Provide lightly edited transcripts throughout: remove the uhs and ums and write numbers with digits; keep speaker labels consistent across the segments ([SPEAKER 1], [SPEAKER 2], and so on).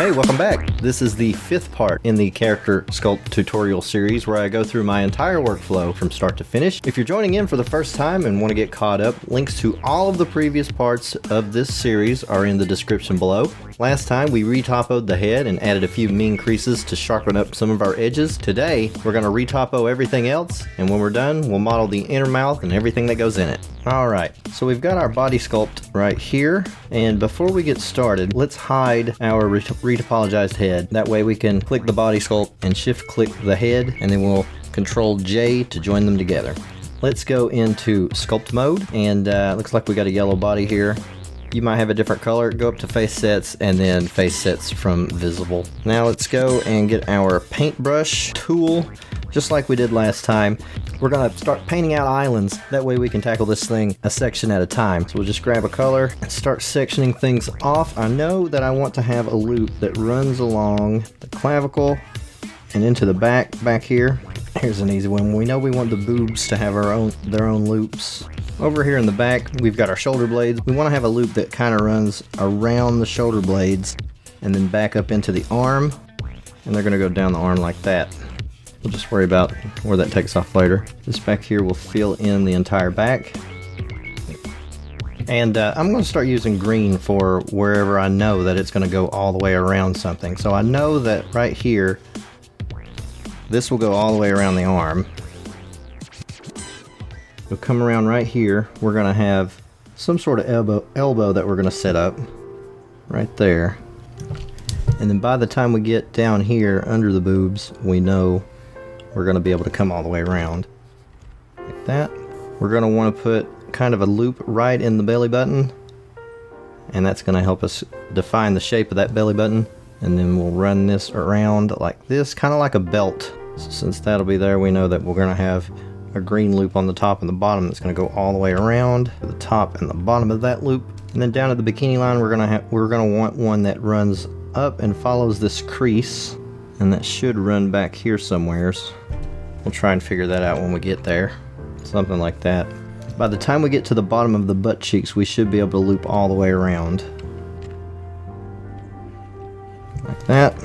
[SPEAKER 1] Hey, welcome back. This is the 5th part in the character sculpt tutorial series where I go through my entire workflow from start to finish. If you're joining in for the first time and want to get caught up, links to all of the previous parts of this series are in the description below. Last time we retopoed the head and added a few mean creases to sharpen up some of our edges. Today we're going to retopo everything else, and when we're done we'll model the inner mouth and everything that goes in it. Alright, so we've got our body sculpt right here, and before we get started, let's hide our retopologized head. That way we can click the body sculpt and shift click the head, and then we'll control J to join them together. Let's go into sculpt mode, and looks like we got a yellow body here. You might have a different color. Go up to face sets and then face sets from visible. Now let's go and get our paintbrush tool. Just like we did last time, we're gonna start painting out islands. That way we can tackle this thing a section at a time. So we'll just grab a color and start sectioning things off. I know that I want to have a loop that runs along the clavicle and into the back here. Here's an easy one. We know we want the boobs to have their own loops. Over here in the back, we've got our shoulder blades. We want to have a loop that kind of runs around the shoulder blades and then back up into the arm, and they're going to go down the arm like that. We'll just worry about where that takes off later. This back here will fill in the entire back. And I'm going to start using green for wherever I know that it's going to go all the way around something. So I know that right here, this will go all the way around the arm. We'll come around right here. We're going to have some sort of elbow that we're going to set up right there. And then by the time we get down here under the boobs, we know we're going to be able to come all the way around. Like that. We're going to want to put kind of a loop right in the belly button. And that's going to help us define the shape of that belly button. And then we'll run this around like this, kind of like a belt. So since that'll be there, we know that we're going to have a green loop on the top and the bottom that's going to go all the way around to the top and the bottom of that loop. And then down at the bikini line, we're going to want one that runs up and follows this crease, and that should run back here somewheres. We'll try and figure that out when we get there. Something like that. By the time we get to the bottom of the butt cheeks, we should be able to loop all the way around. Like that.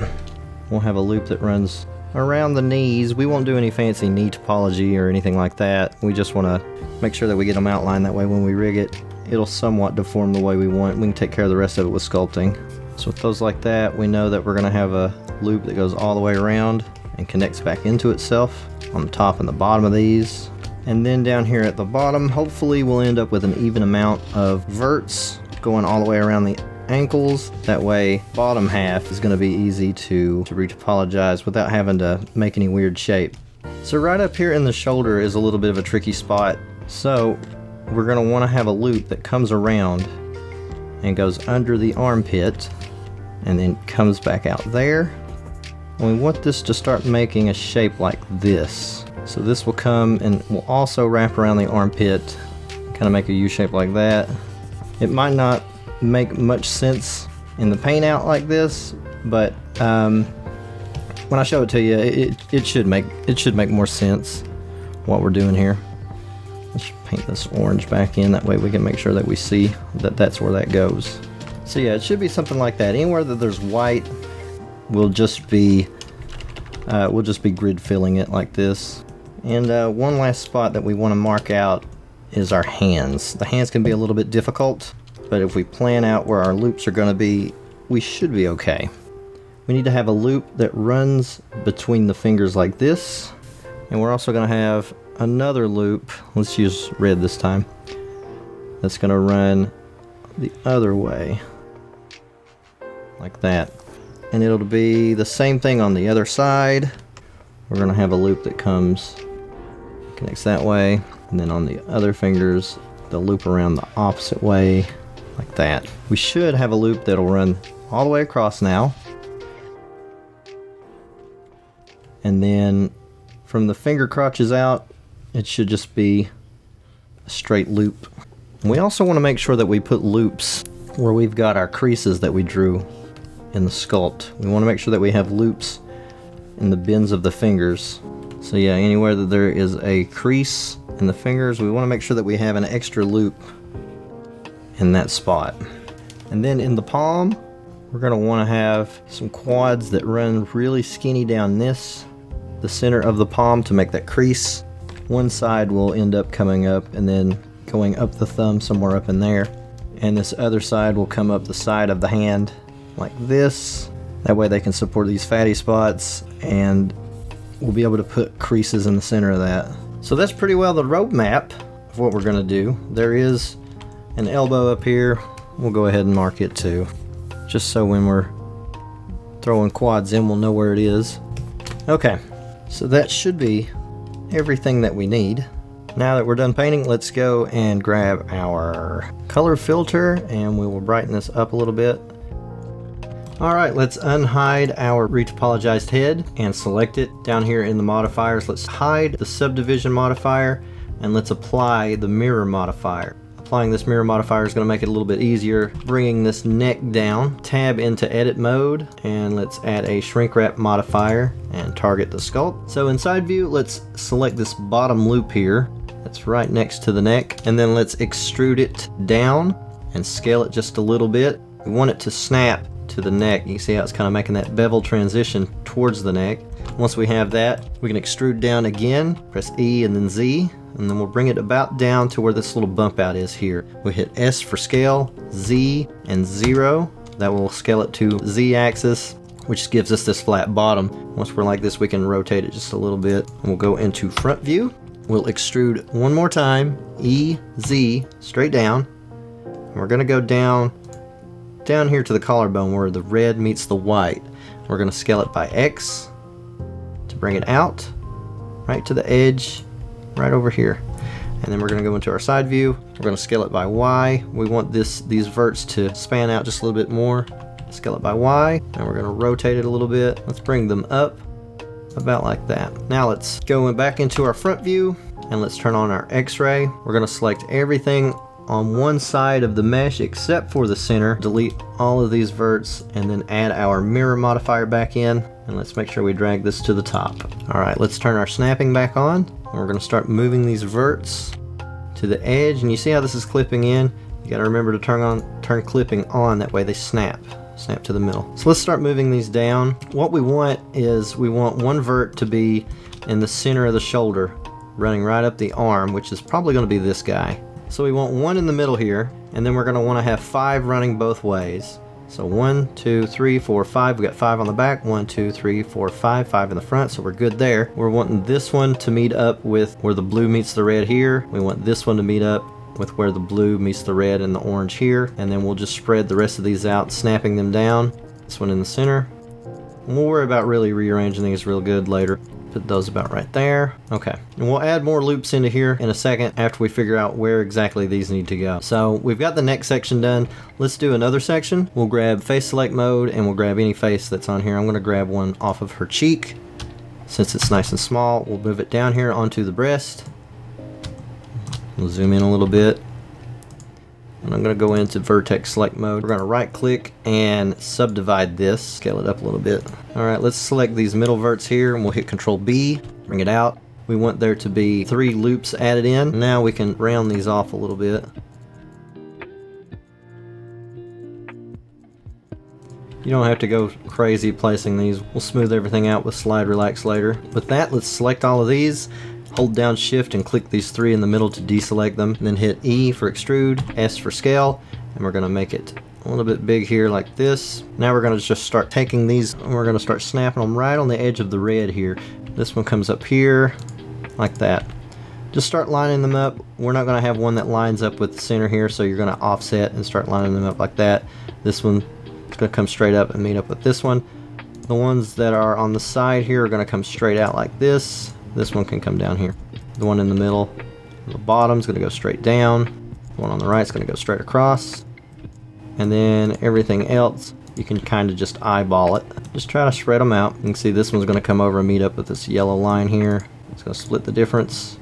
[SPEAKER 1] We'll have a loop that runs around the knees. We won't do any fancy knee topology or anything like that. We just want to make sure that we get them outlined. That way when we rig it, it'll somewhat deform the way we want. We can take care of the rest of it with sculpting. So with those like that, we know that we're going to have a loop that goes all the way around and connects back into itself on the top and the bottom of these. And then down here at the bottom, hopefully we'll end up with an even amount of verts going all the way around the ankles. That way bottom half is going to be easy to retopologize without having to make any weird shape. So right up here in the shoulder is a little bit of a tricky spot. So we're going to want to have a loop that comes around and goes under the armpit and then comes back out there. And we want this to start making a shape like this. So this will come and will also wrap around the armpit, kind of make a U shape like that. It might not make much sense in the paint out like this, but when I show it to you, it should make more sense what we're doing here. Let's paint this orange back in, that way we can make sure that we see that that's where that goes. So yeah, it should be something like that. Anywhere that there's white, we'll just be grid filling it like this. And one last spot that we want to mark out is our hands. The hands can be a little bit difficult, but if we plan out where our loops are going to be, we should be okay. We need to have a loop that runs between the fingers like this, and we're also going to have another loop, let's use red this time, that's going to run the other way like that. And it'll be the same thing on the other side. We're going to have a loop that connects that way, and then on the other fingers they'll loop around the opposite way like that. We should have a loop that'll run all the way across now, and then from the finger crotches out it should just be a straight loop. And we also want to make sure that we put loops where we've got our creases that we drew in the sculpt. We want to make sure that we have loops in the bends of the fingers. So yeah, anywhere that there is a crease in the fingers, we want to make sure that we have an extra loop in that spot. And then in the palm, we're going to want to have some quads that run really skinny down the center of the palm to make that crease. One side will end up coming up and then going up the thumb somewhere up in there. And this other side will come up the side of the hand like this. That way they can support these fatty spots, and we'll be able to put creases in the center of that. So that's pretty well the roadmap of what we're going to do. There is an elbow up here. We'll go ahead and mark it too, just so when we're throwing quads in, we'll know where it is. Okay, so that should be everything that we need. Now that we're done painting, let's go and grab our color filter and we will brighten this up a little bit. Alright, let's unhide our retopologized head and select it. Down here in the modifiers, let's hide the subdivision modifier and let's apply the mirror modifier. Applying this mirror modifier is going to make it a little bit easier. Bringing this neck down, tab into edit mode, and let's add a shrink wrap modifier and target the sculpt. So in side view, let's select this bottom loop here. That's right next to the neck, and then let's extrude it down and scale it just a little bit. We want it to snap to the neck. You can see how it's kind of making that bevel transition towards the neck. Once we have that, we can extrude down again, press E and then Z, and then we'll bring it about down to where this little bump out is here. We hit S for scale, Z and 0. That will scale it to Z axis, which gives us this flat bottom. Once we're like this, we can rotate it just a little bit. And we'll go into front view. We'll extrude one more time, E, Z, straight down. And we're gonna go down here to the collarbone where the red meets the white. We're gonna scale it by X to bring it out, right to the edge, right over here. And then we're gonna go into our side view. We're gonna scale it by Y. We want these verts to span out just a little bit more. Scale it by Y, and we're gonna rotate it a little bit. Let's bring them up about like that. Now let's go back into our front view and let's turn on our X-ray. We're gonna select everything on one side of the mesh except for the center. Delete all of these verts and then add our mirror modifier back in, and let's make sure we drag this to the top. Alright, let's turn our snapping back on, and we're gonna start moving these verts to the edge, and you see how this is clipping in? You gotta remember to turn clipping on, that way they snap to the middle. So let's start moving these down. What we want is we want one vert to be in the center of the shoulder, running right up the arm, which is probably going to be this guy. So we want one in the middle here, and then we're going to want to have 5 running both ways. So 1, 2, 3, 4, 5. We got 5 on the back. 1, 2, 3, 4, 5. 5 in the front, so we're good there. We're wanting this one to meet up with where the blue meets the red here. We want this one to meet up with where the blue meets the red and the orange here, and then we'll just spread the rest of these out, snapping them down. This one in the center. And we'll worry about really rearranging these real good later. Put those about right there. Okay, and we'll add more loops into here in a second after we figure out where exactly these need to go. So we've got the neck section done. Let's do another section. We'll grab face select mode and we'll grab any face that's on here. I'm going to grab one off of her cheek. Since it's nice and small, we'll move it down here onto the breast. We'll zoom in a little bit, and I'm going to go into vertex select mode. We're going to right click and subdivide this, scale it up a little bit. Alright, let's select these middle verts here and we'll hit Control B, bring it out. We want there to be 3 loops added in. Now we can round these off a little bit. You don't have to go crazy placing these. We'll smooth everything out with slide relax later. With that, let's select all of these. Hold down shift and click these 3 in the middle to deselect them, and then hit E for extrude, S for scale, and we're going to make it a little bit big here like this. Now we're going to just start taking these and we're going to start snapping them right on the edge of the red here. This one comes up here like that. Just start lining them up. We're not going to have one that lines up with the center here, so you're going to offset and start lining them up like that. This one is going to come straight up and meet up with this one. The ones that are on the side here are going to come straight out like this. This one can come down here. The one in the middle, the bottom is going to go straight down. The one on the right is going to go straight across. And then everything else, you can kind of just eyeball it. Just try to spread them out. You can see this one's going to come over and meet up with this yellow line here. It's going to split the difference.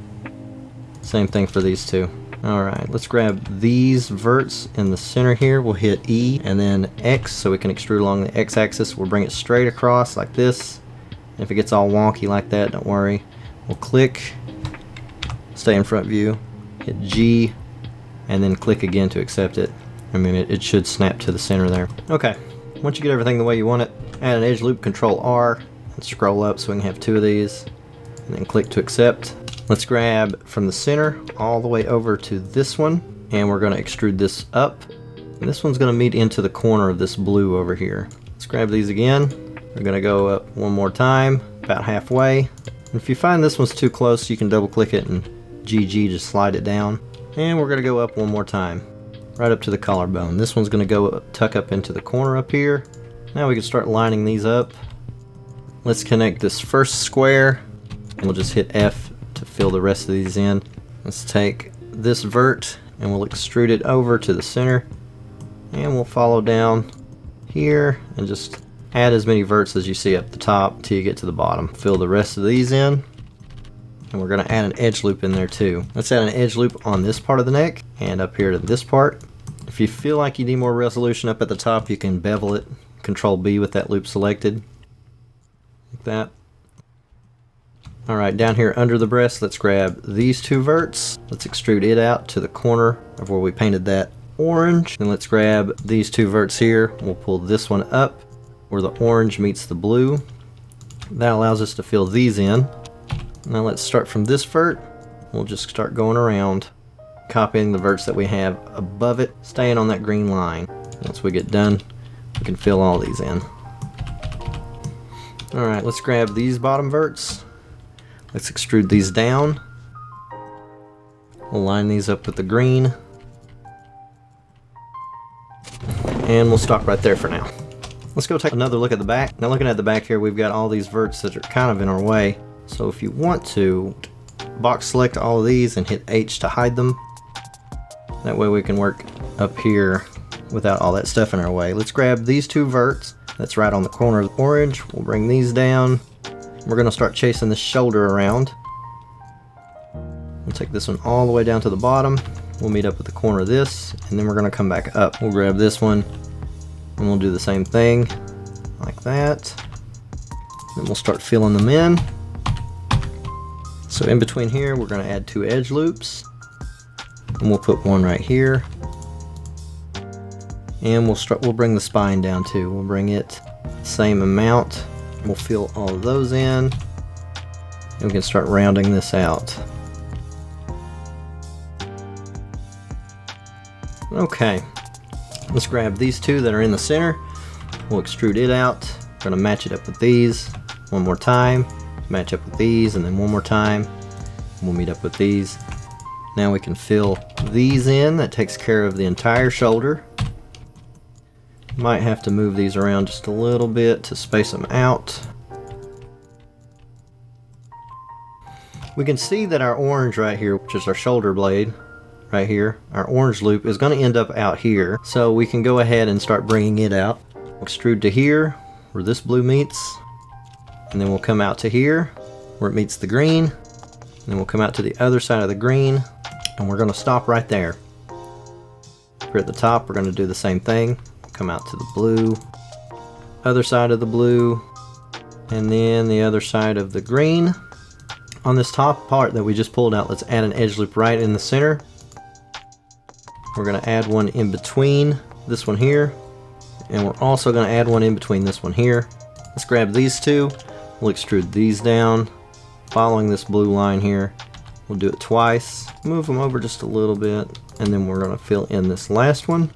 [SPEAKER 1] Same thing for these two. Alright, let's grab these verts in the center here. We'll hit E and then X so we can extrude along the X axis. We'll bring it straight across like this. If it gets all wonky like that, don't worry. We'll click, stay in front view, hit G, and then click again to accept it. I mean, it should snap to the center there. Okay, Once you get everything the way you want it, add an edge loop, Control R, and scroll up so we can have 2 of these, and then click to accept. Let's grab from the center all the way over to this one, and we're going to extrude this up. And this one's going to meet into the corner of this blue over here. Let's grab these again. We're going to go up one more time, about halfway. And if you find this one's too close, you can double click it and GG, just slide it down. And we're going to go up one more time, right up to the collarbone. This one's going to go tuck up into the corner up here. Now we can start lining these up. Let's connect this first square, and we'll just hit F to fill the rest of these in. Let's take this vert and we'll extrude it over to the center, and we'll follow down here and just add as many verts as you see up the top till you get to the bottom. Fill the rest of these in, and we're going to add an edge loop in there too. Let's add an edge loop on this part of the neck and up here to this part. If you feel like you need more resolution up at the top, you can bevel it, Control B with that loop selected, like that. Alright, down here under the breast, let's grab these 2 verts. Let's extrude it out to the corner of where we painted that orange. Then let's grab these 2 verts here. We'll pull this one up where the orange meets the blue. That allows us to fill these in. Now let's start from this vert. We'll just start going around, copying the verts that we have above it, staying on that green line. Once we get done, we can fill all these in. Alright, let's grab these bottom verts. Let's extrude these down. We'll line these up with the green. And we'll stop right there for now. Let's go take another look at the back. Now looking at the back here, we've got all these verts that are kind of in our way. So if you want to, box select all of these and hit H to hide them. That way we can work up here without all that stuff in our way. Let's grab these 2 verts. That's right on the corner of the orange. We'll bring these down. We're going to start chasing this shoulder around. We'll take this one all the way down to the bottom. We'll meet up at the corner of this, and then we're going to come back up. We'll grab this one, and we'll do the same thing, like that. Then we'll start filling them in. So in between here, we're going to add 2 edge loops, and we'll put one right here. And we'll bring the spine down too. We'll bring it the same amount. We'll fill all of those in, and we can start rounding this out. Okay, let's grab these 2 that are in the center. We'll extrude it out. We're going to match it up with these one more time, match up with these, and then one more time. We'll meet up with these. Now we can fill these in. That takes care of the entire shoulder. Might have to move these around just a little bit to space them out. We can see that our orange right here, which is our shoulder blade right here, our orange loop is going to end up out here. So we can go ahead and start bringing it out. We'll extrude to here where this blue meets, and then we'll come out to here where it meets the green, and then we'll come out to the other side of the green, and we're going to stop right there. Here at the top, we're going to do the same thing. Come out to the blue, other side of the blue, and then the other side of the green. On this top part that we just pulled out, let's add an edge loop right in the center. We're going to add one in between this one here, and we're also going to add one in between this one here. Let's grab these 2. We'll extrude these down, following this blue line here. We'll do it twice, move them over just a little bit, and then we're going to fill in this last one.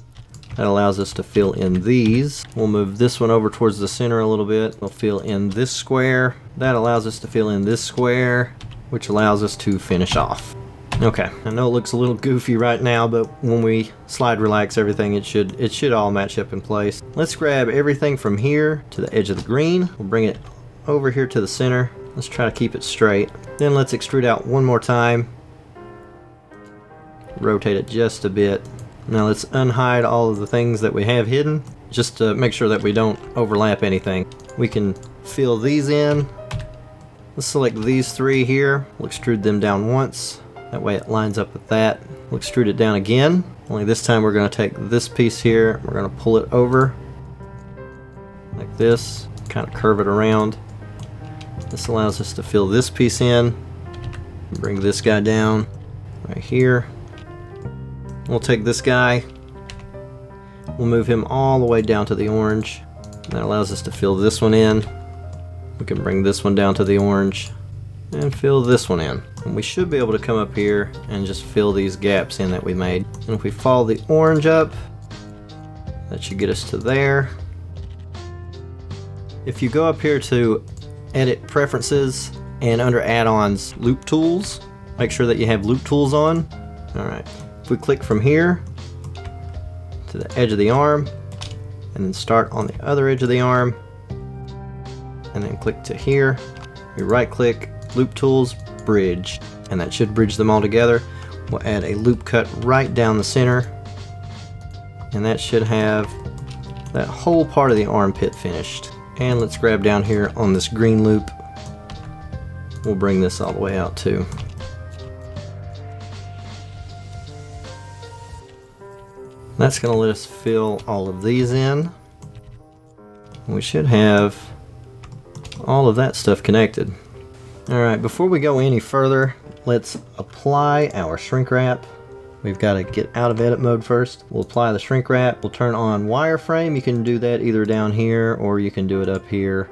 [SPEAKER 1] That allows us to fill in these. We'll move this one over towards the center a little bit. We'll fill in this square. That allows us to fill in this square, which allows us to finish off. Okay, I know it looks a little goofy right now, but when we slide relax everything, it should all match up in place. Let's grab everything from here to the edge of the green. We'll bring it over here to the center. Let's try to keep it straight. Then let's extrude out one more time. Rotate it just a bit. Now let's unhide all of the things that we have hidden, just to make sure that we don't overlap anything. We can fill these in. Let's select these 3 here. We'll extrude them down once. That way it lines up with that. We'll extrude it down again. Only this time we're going to take this piece here. We're going to pull it over like this. Kind of curve it around. This allows us to fill this piece in. Bring this guy down right here. We'll take this guy, we'll move him all the way down to the orange, That allows us to fill this one in. We can bring this one down to the orange and fill this one in. And we should be able to come up here and just fill these gaps in that we made. And if we follow the orange up, that should get us to there. If you go up here to Edit Preferences and under Add-ons, Loop Tools, make sure that you have Loop Tools on. Alright, if we click from here to the edge of the arm, and then start on the other edge of the arm, and then click to here, we right click, Loop Tools, Bridge, and that should bridge them all together. We'll add a loop cut right down the center, and that should have that whole part of the armpit finished. And let's grab down here on this green loop. We'll bring this all the way out too. That's going to let us fill all of these in. We should have all of that stuff connected. Alright, before we go any further, let's apply our shrink wrap. We've got to get out of edit mode first. We'll apply the shrink wrap. We'll turn on wireframe. You can do that either down here or you can do it up here.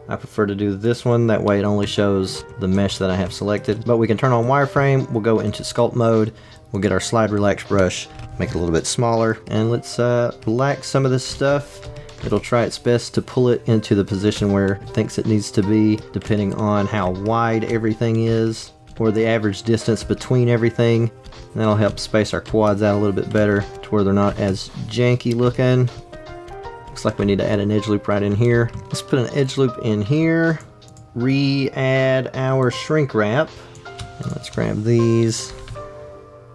[SPEAKER 1] I prefer to do this one, that way it only shows the mesh that I have selected. But we can turn on wireframe. We'll go into sculpt mode. We'll get our slide relax brush, make it a little bit smaller, and let's relax some of this stuff. It'll try its best to pull it into the position where it thinks it needs to be, depending on how wide everything is, or the average distance between everything. And that'll help space our quads out a little bit better to where they're not as janky looking. Looks like we need to add an edge loop right in here. Let's put an edge loop in here, re-add our shrink wrap, and let's grab these.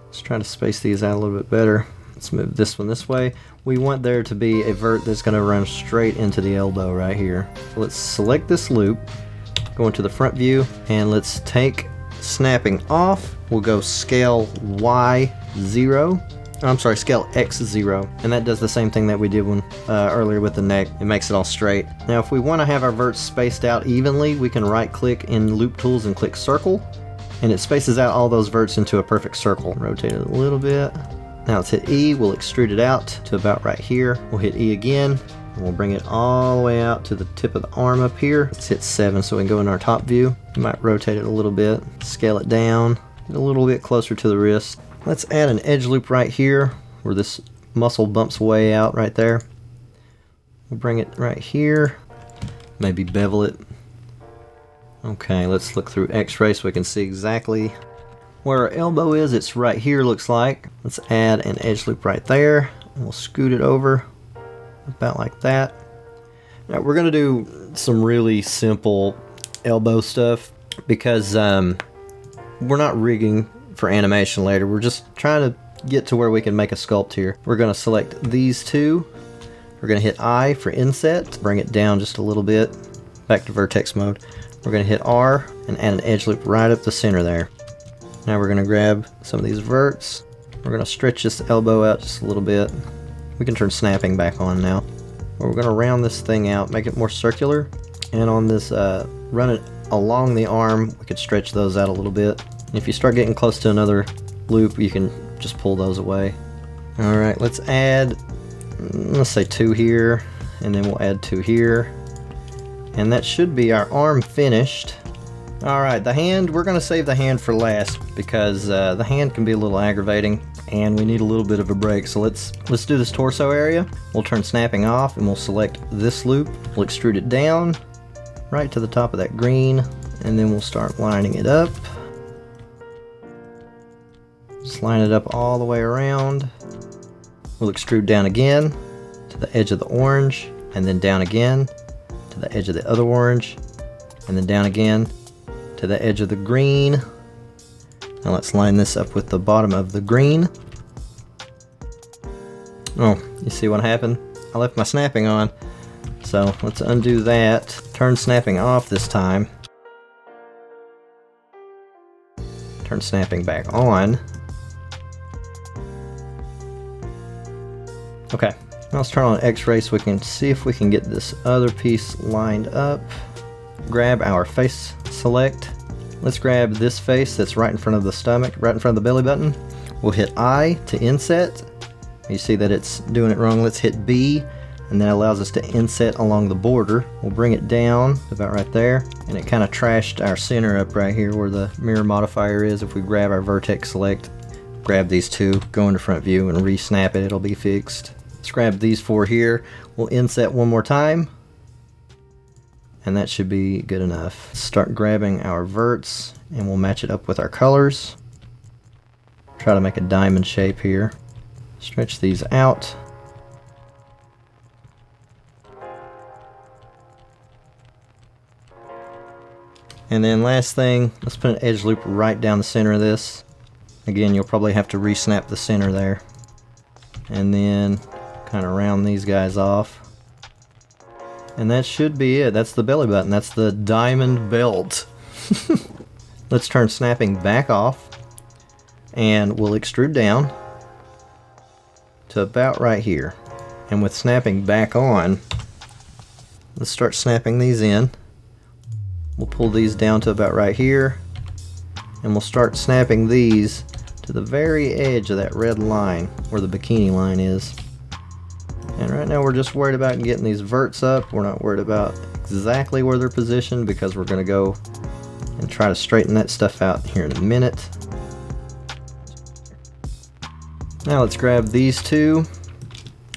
[SPEAKER 1] Let's try to space these out a little bit better. Let's move this one this way. We want there to be a vert that's going to run straight into the elbow right here. So let's select this loop, go into the front view, and let's take snapping off. We'll go scale Y0. I'm sorry, scale X0, and that does the same thing that we did when earlier with the neck. It makes it all straight. Now if we want to have our verts spaced out evenly, we can right click in Loop Tools and click Circle, and it spaces out all those verts into a perfect circle. Rotate it a little bit. Now let's hit E, we'll extrude it out to about right here. We'll hit E again, and we'll bring it all the way out to the tip of the arm up here. Let's hit 7 so we can go in our top view. You might rotate it a little bit, scale it down, get a little bit closer to the wrist. Let's add an edge loop right here where this muscle bumps way out right there. We'll bring it right here, maybe bevel it. Okay, let's look through X-ray so we can see exactly where our elbow is. It's right here, looks like. Let's add an edge loop right there, and we'll scoot it over about like that. Now we're gonna do some really simple elbow stuff because we're not rigging for animation later. We're just trying to get to where we can make a sculpt here. We're gonna select these two. We're gonna hit I for inset, bring it down just a little bit, back to vertex mode. We're gonna hit R and add an edge loop right up the center there. Now we're gonna grab some of these verts. We're gonna stretch this elbow out just a little bit. We can turn snapping back on now. We're gonna round this thing out, make it more circular. And on this, run it along the arm, we could stretch those out a little bit. If you start getting close to another loop, you can just pull those away. Alright, let's add, let's say 2 here, and then we'll add 2 here. And that should be our arm finished. Alright, the hand, we're going to save the hand for last because the hand can be a little aggravating and we need a little bit of a break. So let's do this torso area. We'll turn snapping off and we'll select this loop. We'll extrude it down right to the top of that green, and then we'll start lining it up. Just line it up all the way around. We'll extrude down again to the edge of the orange, and then down again to the edge of the other orange, and then down again to the edge of the green. Now let's line this up with the bottom of the green. Oh, you see what happened? I left my snapping on. So let's undo that. Turn snapping off this time. Turn snapping back on. Okay, now let's turn on X-ray so we can see if we can get this other piece lined up. Grab our face select. Let's grab this face that's right in front of the stomach, right in front of the belly button. We'll hit I to inset. You see that it's doing it wrong. Let's hit B, and and that allows us to inset along the border. We'll bring it down about right there, and it kind of trashed our center up right here where the mirror modifier is. If we grab our vertex select, grab these two, go into front view and re-snap it, it'll be fixed. Let's grab these four here. We'll inset one more time, and that should be good enough. Start grabbing our verts, and we'll match it up with our colors. Try to make a diamond shape here. Stretch these out. And then last thing, let's put an edge loop right down the center of this. Again, you'll probably have to re-snap the center there. And then kind of round these guys off. And that should be it. That's the belly button. That's the diamond belt. Let's turn snapping back off. And we'll extrude down to about right here. And with snapping back on, let's start snapping these in. We'll pull these down to about right here, and we'll start snapping these to the very edge of that red line where the bikini line is. And right now we're just worried about getting these verts up. We're not worried about exactly where they're positioned because we're going to go and try to straighten that stuff out here in a minute. Now let's grab these two.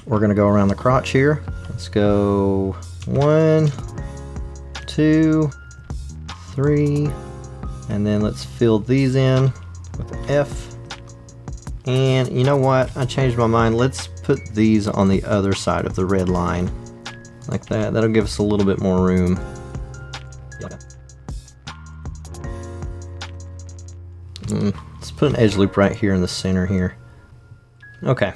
[SPEAKER 1] We're going to go around the crotch here. Let's go 1, 2, 3, and then let's fill these in with an F. And you know what? I changed my mind. Let's put these on the other side of the red line. Like that. That'll give us a little bit more room. Let's put an edge loop right here in the center here. Okay.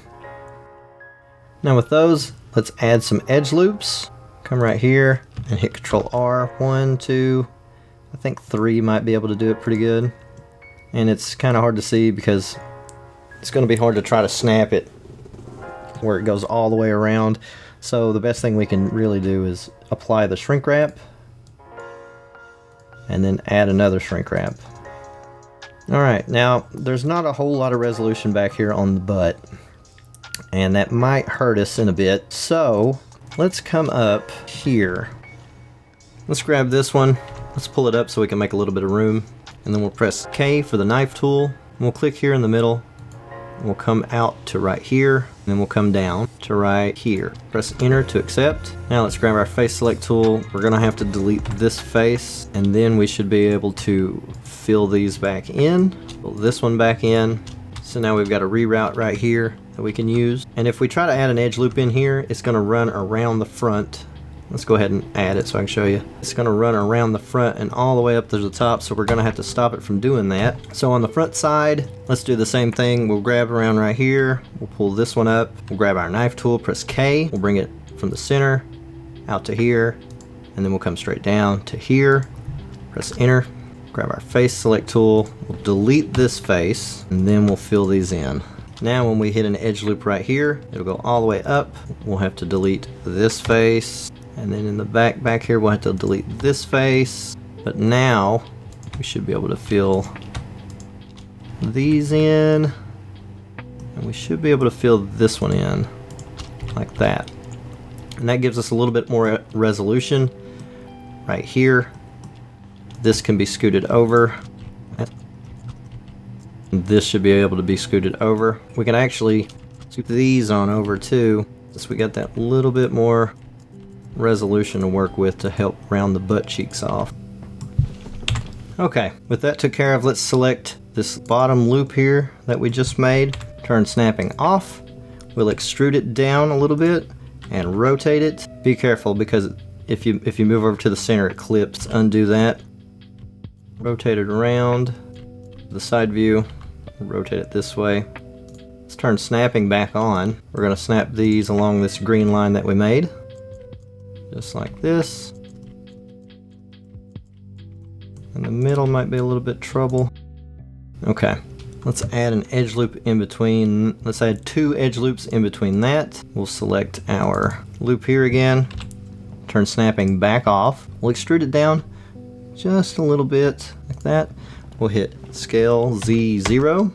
[SPEAKER 1] Now with those, let's add some edge loops. Come right here and hit Control R. 1, 2, I think 3 might be able to do it pretty good. And it's kind of hard to see because it's going to be hard to try to snap it where it goes all the way around. So the best thing we can really do is apply the shrink wrap and then add another shrink wrap. Alright, now there's not a whole lot of resolution back here on the butt, and that might hurt us in a bit. So let's come up here. Let's grab this one. Let's pull it up so we can make a little bit of room. And then we'll press K for the knife tool. And we'll click here in the middle. We'll come out to right here. And then we'll come down to right here. Press Enter to accept. Now let's grab our face select tool. We're going to have to delete this face. And then we should be able to fill these back in. Fill this one back in. So now we've got a reroute right here that we can use. And if we try to add an edge loop in here, it's going to run around the front. Let's go ahead and add it so I can show you. It's going to run around the front and all the way up to the top, so we're going to have to stop it from doing that. So on the front side, let's do the same thing. We'll grab around right here. We'll pull this one up. We'll grab our knife tool, press K. We'll bring it from the center out to here, and then we'll come straight down to here. Press Enter. Grab our face select tool. We'll delete this face, and then we'll fill these in. Now when we hit an edge loop right here, it'll go all the way up. We'll have to delete this face. And then in the back here, we'll have to delete this face. But now we should be able to fill these in. And we should be able to fill this one in like that. And that gives us a little bit more resolution right here. This can be scooted over. This should be able to be scooted over. We can actually scoot these on over too, so we got that little bit more resolution to work with to help round the butt cheeks off. Okay, with that took care of, let's select this bottom loop here that we just made. Turn snapping off. We'll extrude it down a little bit and rotate it. Be careful because if you move over to the center, it clips. Undo that. Rotate it around the side view. Rotate it this way. Let's turn snapping back on. We're going to snap these along this green line that we made. Just like this. And the middle might be a little bit trouble. Okay, let's add an edge loop in between. Let's add 2 edge loops in between that. We'll select our loop here again. Turn snapping back off. We'll extrude it down just a little bit like that. We'll hit scale Z0.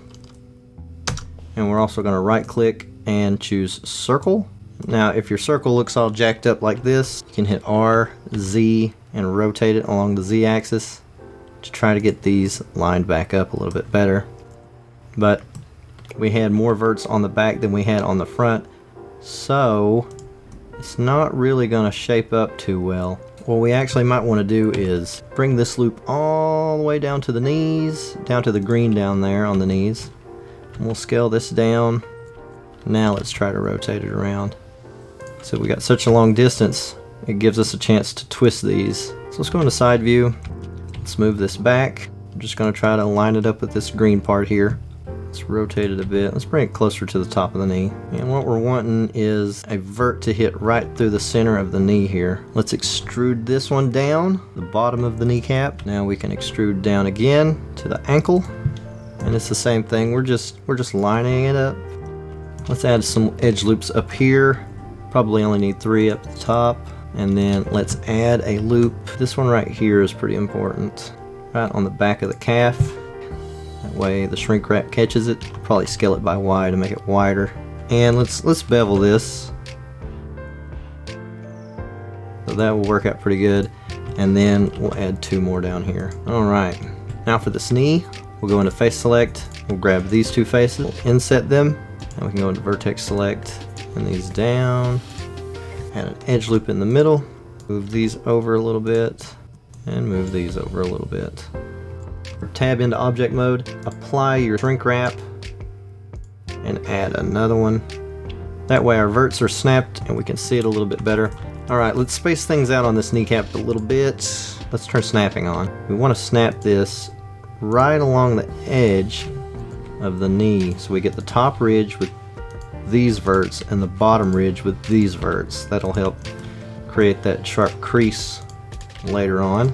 [SPEAKER 1] And we're also going to right click and choose circle. Now if your circle looks all jacked up like this, you can hit R, Z, and rotate it along the Z axis to try to get these lined back up a little bit better. But we had more verts on the back than we had on the front, so it's not really going to shape up too well. What we actually might want to do is bring this loop all the way down to the knees, down to the green down there on the knees. And we'll scale this down. Now let's try to rotate it around. So we got such a long distance, it gives us a chance to twist these. So let's go into side view. Let's move this back. I'm just going to try to line it up with this green part here. Let's rotate it a bit. Let's bring it closer to the top of the knee. And what we're wanting is a vert to hit right through the center of the knee here. Let's extrude this one down, the bottom of the kneecap. Now we can extrude down again to the ankle. And it's the same thing. We're just lining it up. Let's add some edge loops up here. Probably only need 3 up the top. And then let's add a loop. This one right here is pretty important. Right on the back of the calf. That way the shrink wrap catches it. Probably scale it by Y to make it wider. And let's bevel this. So that will work out pretty good. And then we'll add 2 more down here. Alright. Now for this knee, we'll go into face select. We'll grab these 2 faces, we'll inset them. And we can go into vertex select and these down. Add an edge loop in the middle. Move these over a little bit. And move these over a little bit. Tab into object mode, apply your shrink wrap, and add another one. That way our verts are snapped and we can see it a little bit better. Alright, let's space things out on this kneecap a little bit. Let's turn snapping on. We want to snap this right along the edge of the knee so we get the top ridge with these verts and the bottom ridge with these verts. That'll help create that sharp crease later on.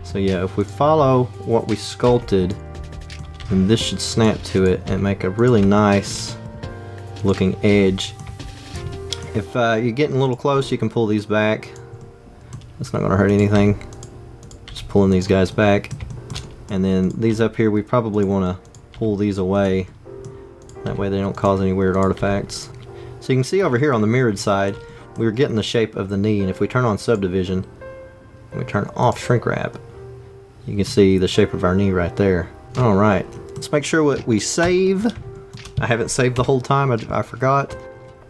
[SPEAKER 1] So yeah, if we follow what we sculpted, then this should snap to it and make a really nice looking edge. If you're getting a little close, you can pull these back. That's not going to hurt anything. Just pulling these guys back. And then these up here, we probably want to pull these away. That way they don't cause any weird artifacts. So you can see over here on the mirrored side, we were getting the shape of the knee, and if we turn on subdivision, and we turn off shrink wrap, you can see the shape of our knee right there. Alright, let's make sure what we save. I haven't saved the whole time, I forgot.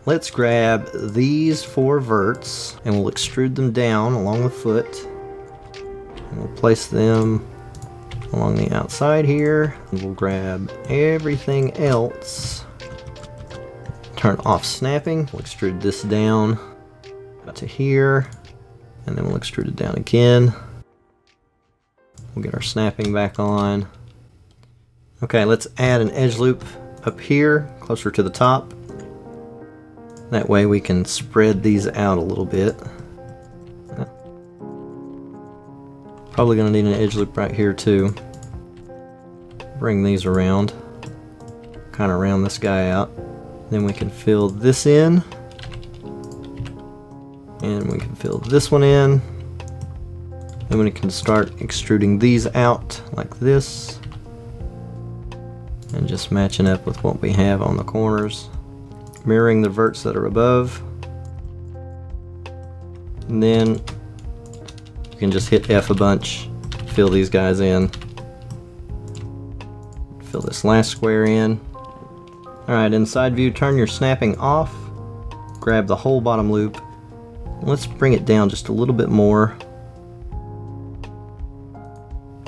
[SPEAKER 1] Let's grab these 4 verts, and we'll extrude them down along the foot. And we'll place them along the outside here. And we'll grab everything else. Turn off snapping. We'll extrude this down to here, and then we'll extrude it down again. We'll get our snapping back on. Okay, let's add an edge loop up here, closer to the top. That way we can spread these out a little bit. Probably going to need an edge loop right here too. Bring these around. Kind of round this guy out. Then we can fill this in. And we can fill this one in. Then we can start extruding these out like this. And just matching up with what we have on the corners. Mirroring the verts that are above. And then you can just hit F a bunch. Fill these guys in. Fill this last square in. Alright, in side view, turn your snapping off. Grab the whole bottom loop. Let's bring it down just a little bit more.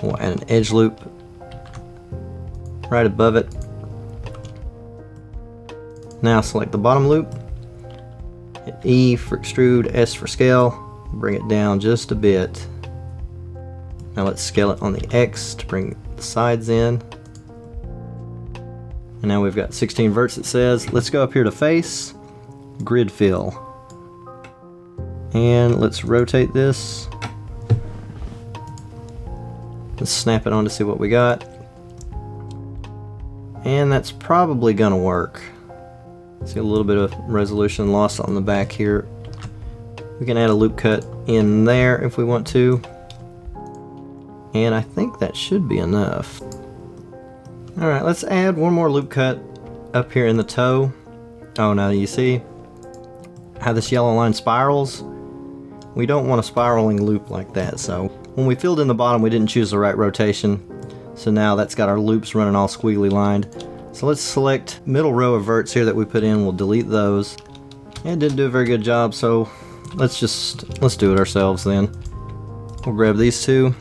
[SPEAKER 1] We'll add an edge loop right above it. Now select the bottom loop. Hit E for extrude, S for scale. Bring it down just a bit. Now let's scale it on the X to bring the sides in. And now we've got 16 verts, it says. Let's go up here to face, grid fill. And let's rotate this. Let's snap it on to see what we got. And that's probably gonna work. See a little bit of resolution loss on the back here. We can add a loop cut in there if we want to. And I think that should be enough. Alright, let's add one more loop cut up here in the toe. Oh, now you see how this yellow line spirals? We don't want a spiraling loop like that, so when we filled in the bottom we didn't choose the right rotation, so now that's got our loops running all squiggly lined. So let's select middle row of verts here that we put in, we'll delete those. It didn't do a very good job, so let's do it ourselves then. We'll grab these two,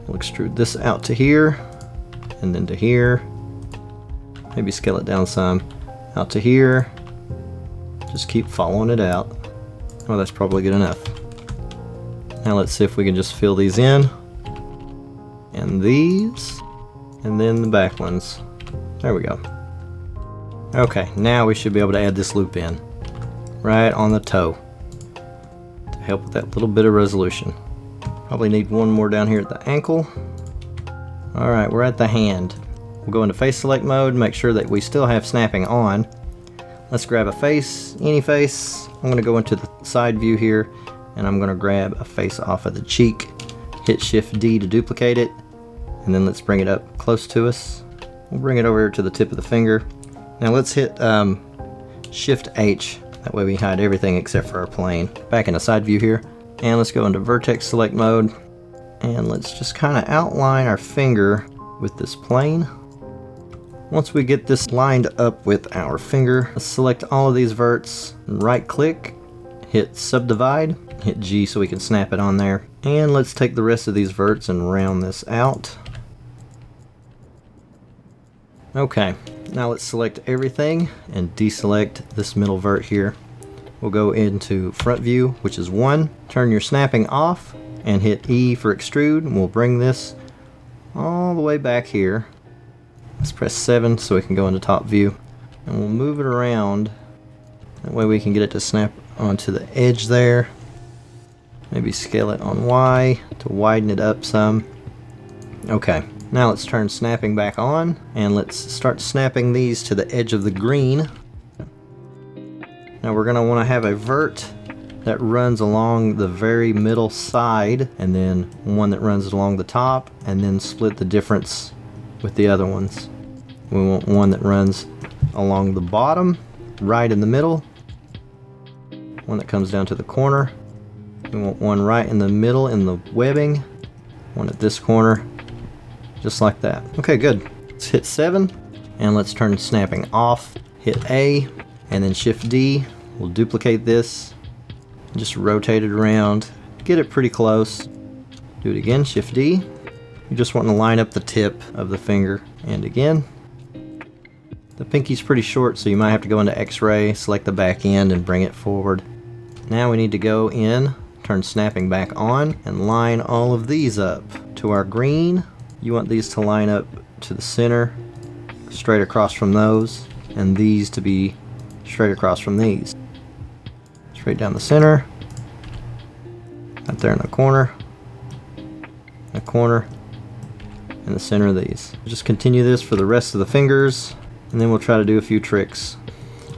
[SPEAKER 1] we'll extrude this out to here, and then to here. Maybe scale it down some, out to here. Just keep following it out. Oh, that's probably good enough. Now let's see if we can just fill these in. And these. And then the back ones. There we go. Okay, now we should be able to add this loop in. Right on the toe. To help with that little bit of resolution. Probably need one more down here at the ankle. Alright, we're at the hand. We'll go into face select mode, make sure that we still have snapping on. Let's grab a face, any face. I'm going to go into the side view here, and I'm going to grab a face off of the cheek. Hit Shift D to duplicate it, and then let's bring it up close to us. We'll bring it over here to the tip of the finger. Now let's hit Shift H, that way we hide everything except for our plane. Back in the side view here, and let's go into vertex select mode, and let's just kind of outline our finger with this plane. Once we get this lined up with our finger, let's select all of these verts, right click, hit subdivide, hit G so we can snap it on there, and let's take the rest of these verts and round this out. Okay, now let's select everything and deselect this middle vert here. We'll go into front view, which is 1, turn your snapping off, and hit E for extrude, and we'll bring this all the way back here. Let's press 7 so we can go into top view, and we'll move it around, that way we can get it to snap onto the edge there. Maybe scale it on Y to widen it up some. Okay, now let's turn snapping back on, and let's start snapping these to the edge of the green. Now we're going to want to have a vert that runs along the very middle side, and then one that runs along the top, and then split the difference with the other ones. We want one that runs along the bottom, right in the middle, one that comes down to the corner. We want one right in the middle in the webbing, one at this corner, just like that. Okay, good. Let's hit 7, and let's turn snapping off. Hit A, and then Shift D. We'll duplicate this, just rotate it around, get it pretty close. Do it again, Shift D. You just want to line up the tip of the finger, and again. The pinky's pretty short, so you might have to go into X-ray, select the back end, and bring it forward. Now we need to go in, turn snapping back on, and line all of these up. To our green, you want these to line up to the center, straight across from those, and these to be straight across from these. Straight down the center, right there in the corner, in the center of these. Just continue this for the rest of the fingers, and then we'll try to do a few tricks.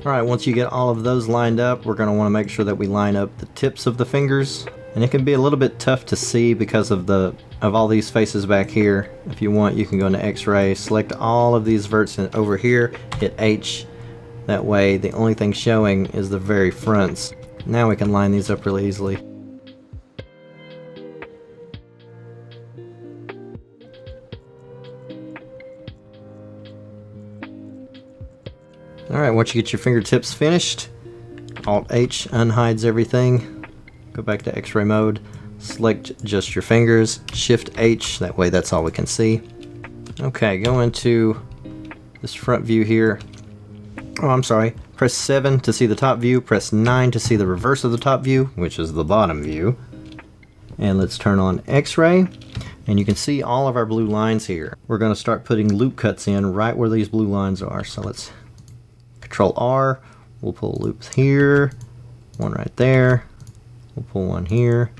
[SPEAKER 1] Alright, once you get all of those lined up, we're going to want to make sure that we line up the tips of the fingers. And it can be a little bit tough to see because of all these faces back here. If you want, you can go into X-ray, select all of these verts over here, hit H. That way the only thing showing is the very fronts. Now we can line these up really easily. Alright, once you get your fingertips finished, Alt-H unhides everything. Go back to X-ray mode, select just your fingers, Shift-H, that way that's all we can see. Okay, go into this front view here. Oh, I'm sorry. Press 7 to see the top view, press 9 to see the reverse of the top view, which is the bottom view. And let's turn on X-ray, and you can see all of our blue lines here. We're going to start putting loop cuts in right where these blue lines are. So let's Control R, we'll pull loops here, one right there, we'll pull one here,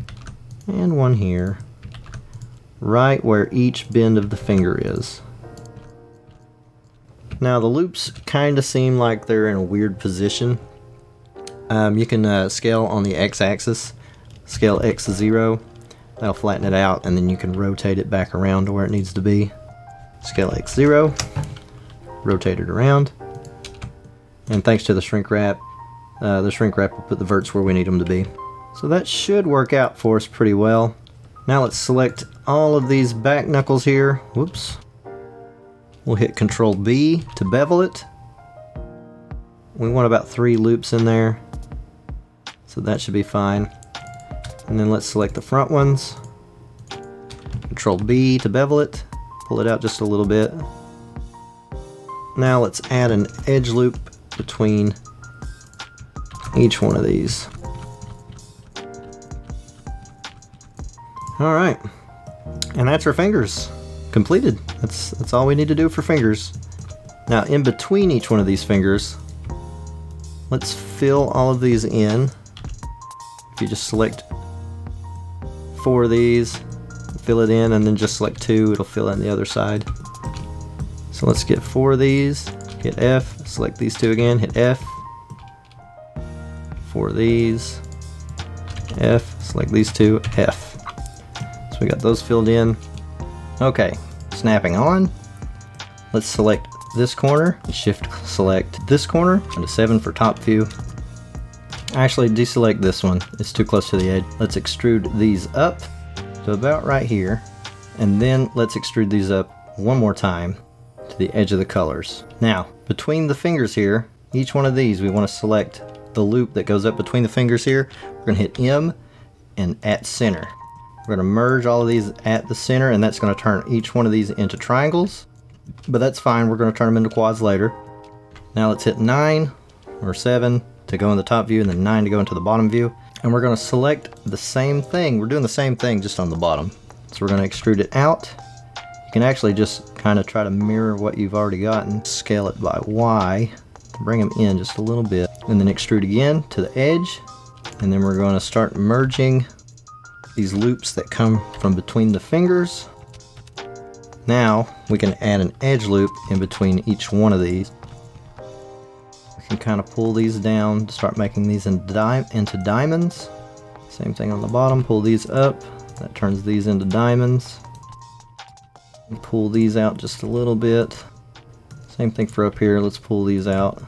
[SPEAKER 1] and one here, right where each bend of the finger is. Now the loops kind of seem like they're in a weird position. You can scale on the x-axis, scale x to 0, that'll flatten it out, and then you can rotate it back around to where it needs to be. Scale x 0, rotate it around. And thanks to the shrink wrap will put the verts where we need them to be. So that should work out for us pretty well. Now let's select all of these back knuckles here. Whoops. We'll hit Control B to bevel it. We want about 3 loops in there, so that should be fine. And then let's select the front ones. Control B to bevel it. Pull it out just a little bit. Now let's add an edge loop between each one of these. Alright, and that's our fingers completed. That's all we need to do for fingers. Now in between each one of these fingers, let's fill all of these in. If you just select 4 of these, fill it in, and then just select 2, it'll fill in the other side. So let's get 4 of these, hit F, select these 2 again, hit F. 4 of these, F, select these 2, F. So we got those filled in. Okay, snapping on. Let's select this corner, shift select this corner, and 7 for top view. Actually deselect this one, it's too close to the edge. Let's extrude these up to about right here, and then let's extrude these up one more time to the edge of the colors. Now, between the fingers here, each one of these we want to select the loop that goes up between the fingers here. We're going to hit M and at center. We're going to merge all of these at the center, and that's going to turn each one of these into triangles. But that's fine, we're going to turn them into quads later. Now let's hit 9 or 7 to go in the top view, and then 9 to go into the bottom view. And we're going to select the same thing. We're doing the same thing just on the bottom. So we're going to extrude it out. You can actually just kind of try to mirror what you've already gotten. Scale it by Y. Bring them in just a little bit. And then extrude again to the edge. And then we're going to start merging these loops that come from between the fingers. Now we can add an edge loop in between each one of these. We can kind of pull these down to start making these into diamonds. Same thing on the bottom, pull these up. That turns these into diamonds. And pull these out just a little bit. Same thing for up here, let's pull these out.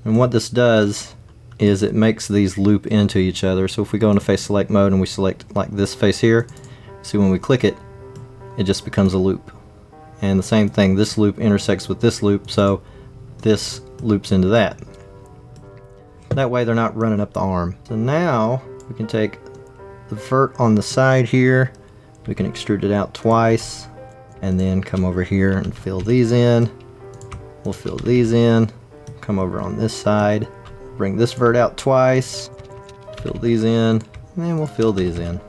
[SPEAKER 1] And what this does is it makes these loop into each other. So if we go into face select mode and we select like this face here, see when we click it, it just becomes a loop. And the same thing, this loop intersects with this loop, so this loops into that. That way they're not running up the arm. So now we can take the vert on the side here, we can extrude it out twice, and then come over here and fill these in. We'll fill these in, come over on this side, bring this vert out twice, fill these in, and then we'll fill these in.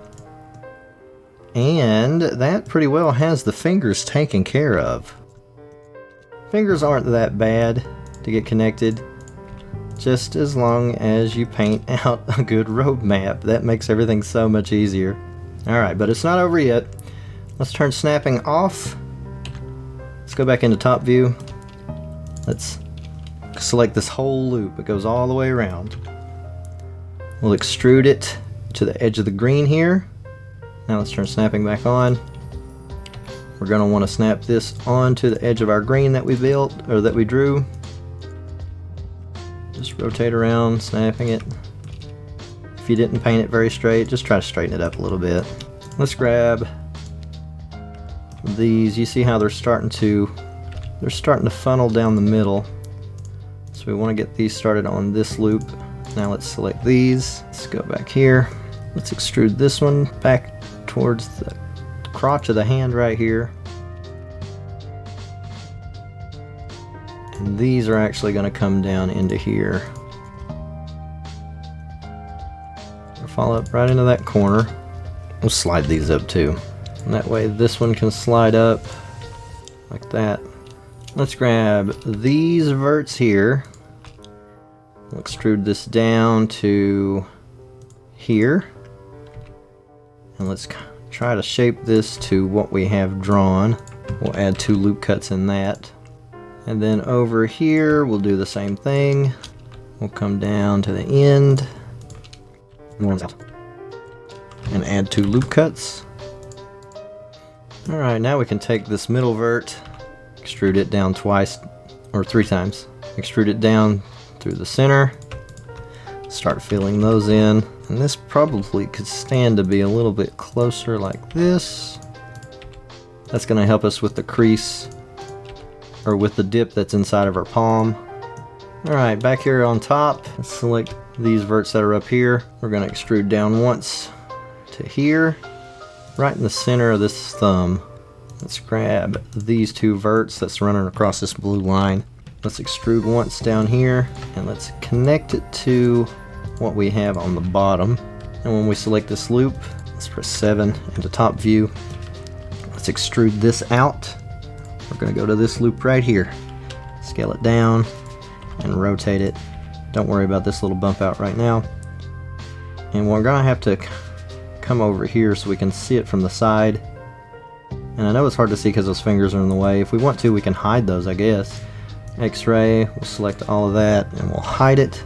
[SPEAKER 1] And that pretty well has the fingers taken care of. Fingers aren't that bad to get connected, just as long as you paint out a good roadmap. That makes everything so much easier. Alright, but it's not over yet. Let's turn snapping off. Let's go back into top view. Let's select this whole loop. It goes all the way around. We'll extrude it to the edge of the green here. Now let's turn snapping back on. We're going to want to snap this onto the edge of our green that we built, or that we drew. Just rotate around, snapping it. If you didn't paint it very straight, just try to straighten it up a little bit. Let's grab these. You see how they're starting to funnel down the middle. So we want to get these started on this loop. Now let's select these. Let's go back here. Let's extrude this one back towards the crotch of the hand right here. And these are actually going to come down into here. Fall up right into that corner. We'll slide these up too. And that way this one can slide up like that. Let's grab these verts here. We'll extrude this down to here. And let's try to shape this to what we have drawn. We'll add 2 loop cuts in that. And then over here we'll do the same thing. We'll come down to the end and add 2 loop cuts. Alright, now we can take this middle vert, extrude it down twice or 3 times. Extrude it down through the center. Start filling those in. And this probably could stand to be a little bit closer like this. That's going to help us with the crease, or with the dip that's inside of our palm. Alright, back here on top, let's select these verts that are up here. We're going to extrude down once to here, right in the center of this thumb. Let's grab these 2 verts that's running across this blue line. Let's extrude once down here, and let's connect it to what we have on the bottom. And when we select this loop, let's press 7 into top view. Let's extrude this out. We're going to go to this loop right here. Scale it down and rotate it. Don't worry about this little bump out right now. And we're going to have to come over here so we can see it from the side. And I know it's hard to see because those fingers are in the way. If we want to, we can hide those, I guess. X-ray, we'll select all of that and we'll hide it.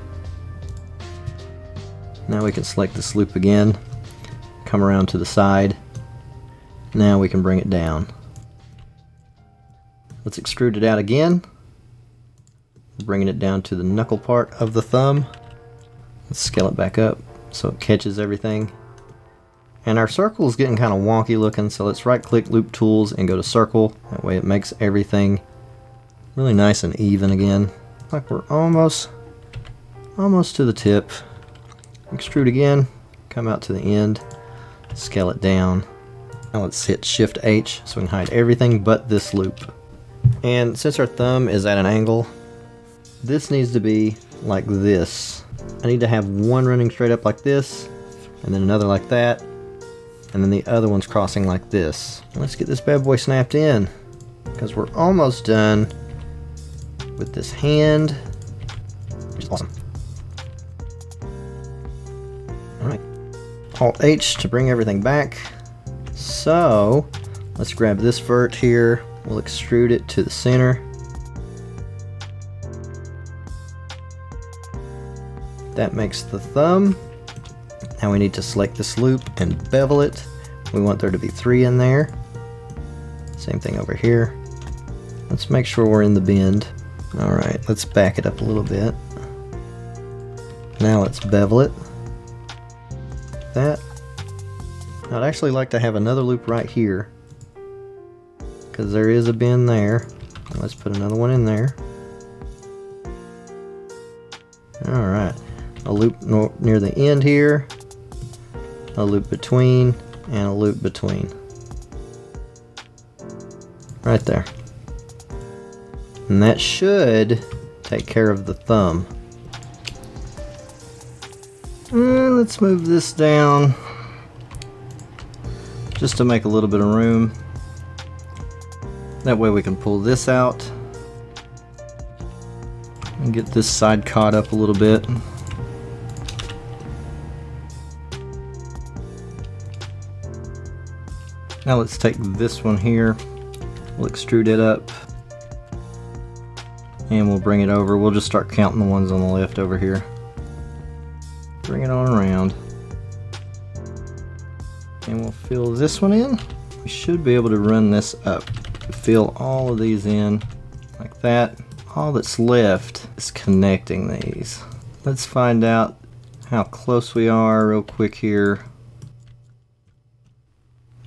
[SPEAKER 1] Now we can select this loop again, come around to the side. Now we can bring it down. Let's extrude it out again, bringing it down to the knuckle part of the thumb. Let's scale it back up so it catches everything. And our circle is getting kind of wonky looking, so let's right click Loop Tools and go to Circle. That way it makes everything really nice and even again. Like we're almost to the tip. Extrude again, come out to the end, scale it down. Now let's hit Shift H so we can hide everything but this loop. And since our thumb is at an angle, this needs to be like this. I need to have one running straight up like this, and then another like that, and then the other one's crossing like this. Let's get this bad boy snapped in, because we're almost done with this hand, which is awesome. Alright, Alt H to bring everything back. So, let's grab this vert here, we'll extrude it to the center. That makes the thumb. Now we need to select this loop and bevel it. We want there to be 3 in there. Same thing over here. Let's make sure we're in the bend. Alright, let's back it up a little bit. Now let's bevel it. That. I'd actually like to have another loop right here, because there is a bend there. Let's put another one in there. Alright, a loop near the end here, a loop between, and a loop between. Right there. And that should take care of the thumb. And let's move this down just to make a little bit of room. That way we can pull this out and get this side caught up a little bit. Now let's take this one here, we'll extrude it up, and we'll bring it over. We'll just start counting the ones on the left over here. Bring it on around. And we'll fill this one in. We should be able to run this up. Fill all of these in like that. All that's left is connecting these. Let's find out how close we are real quick here.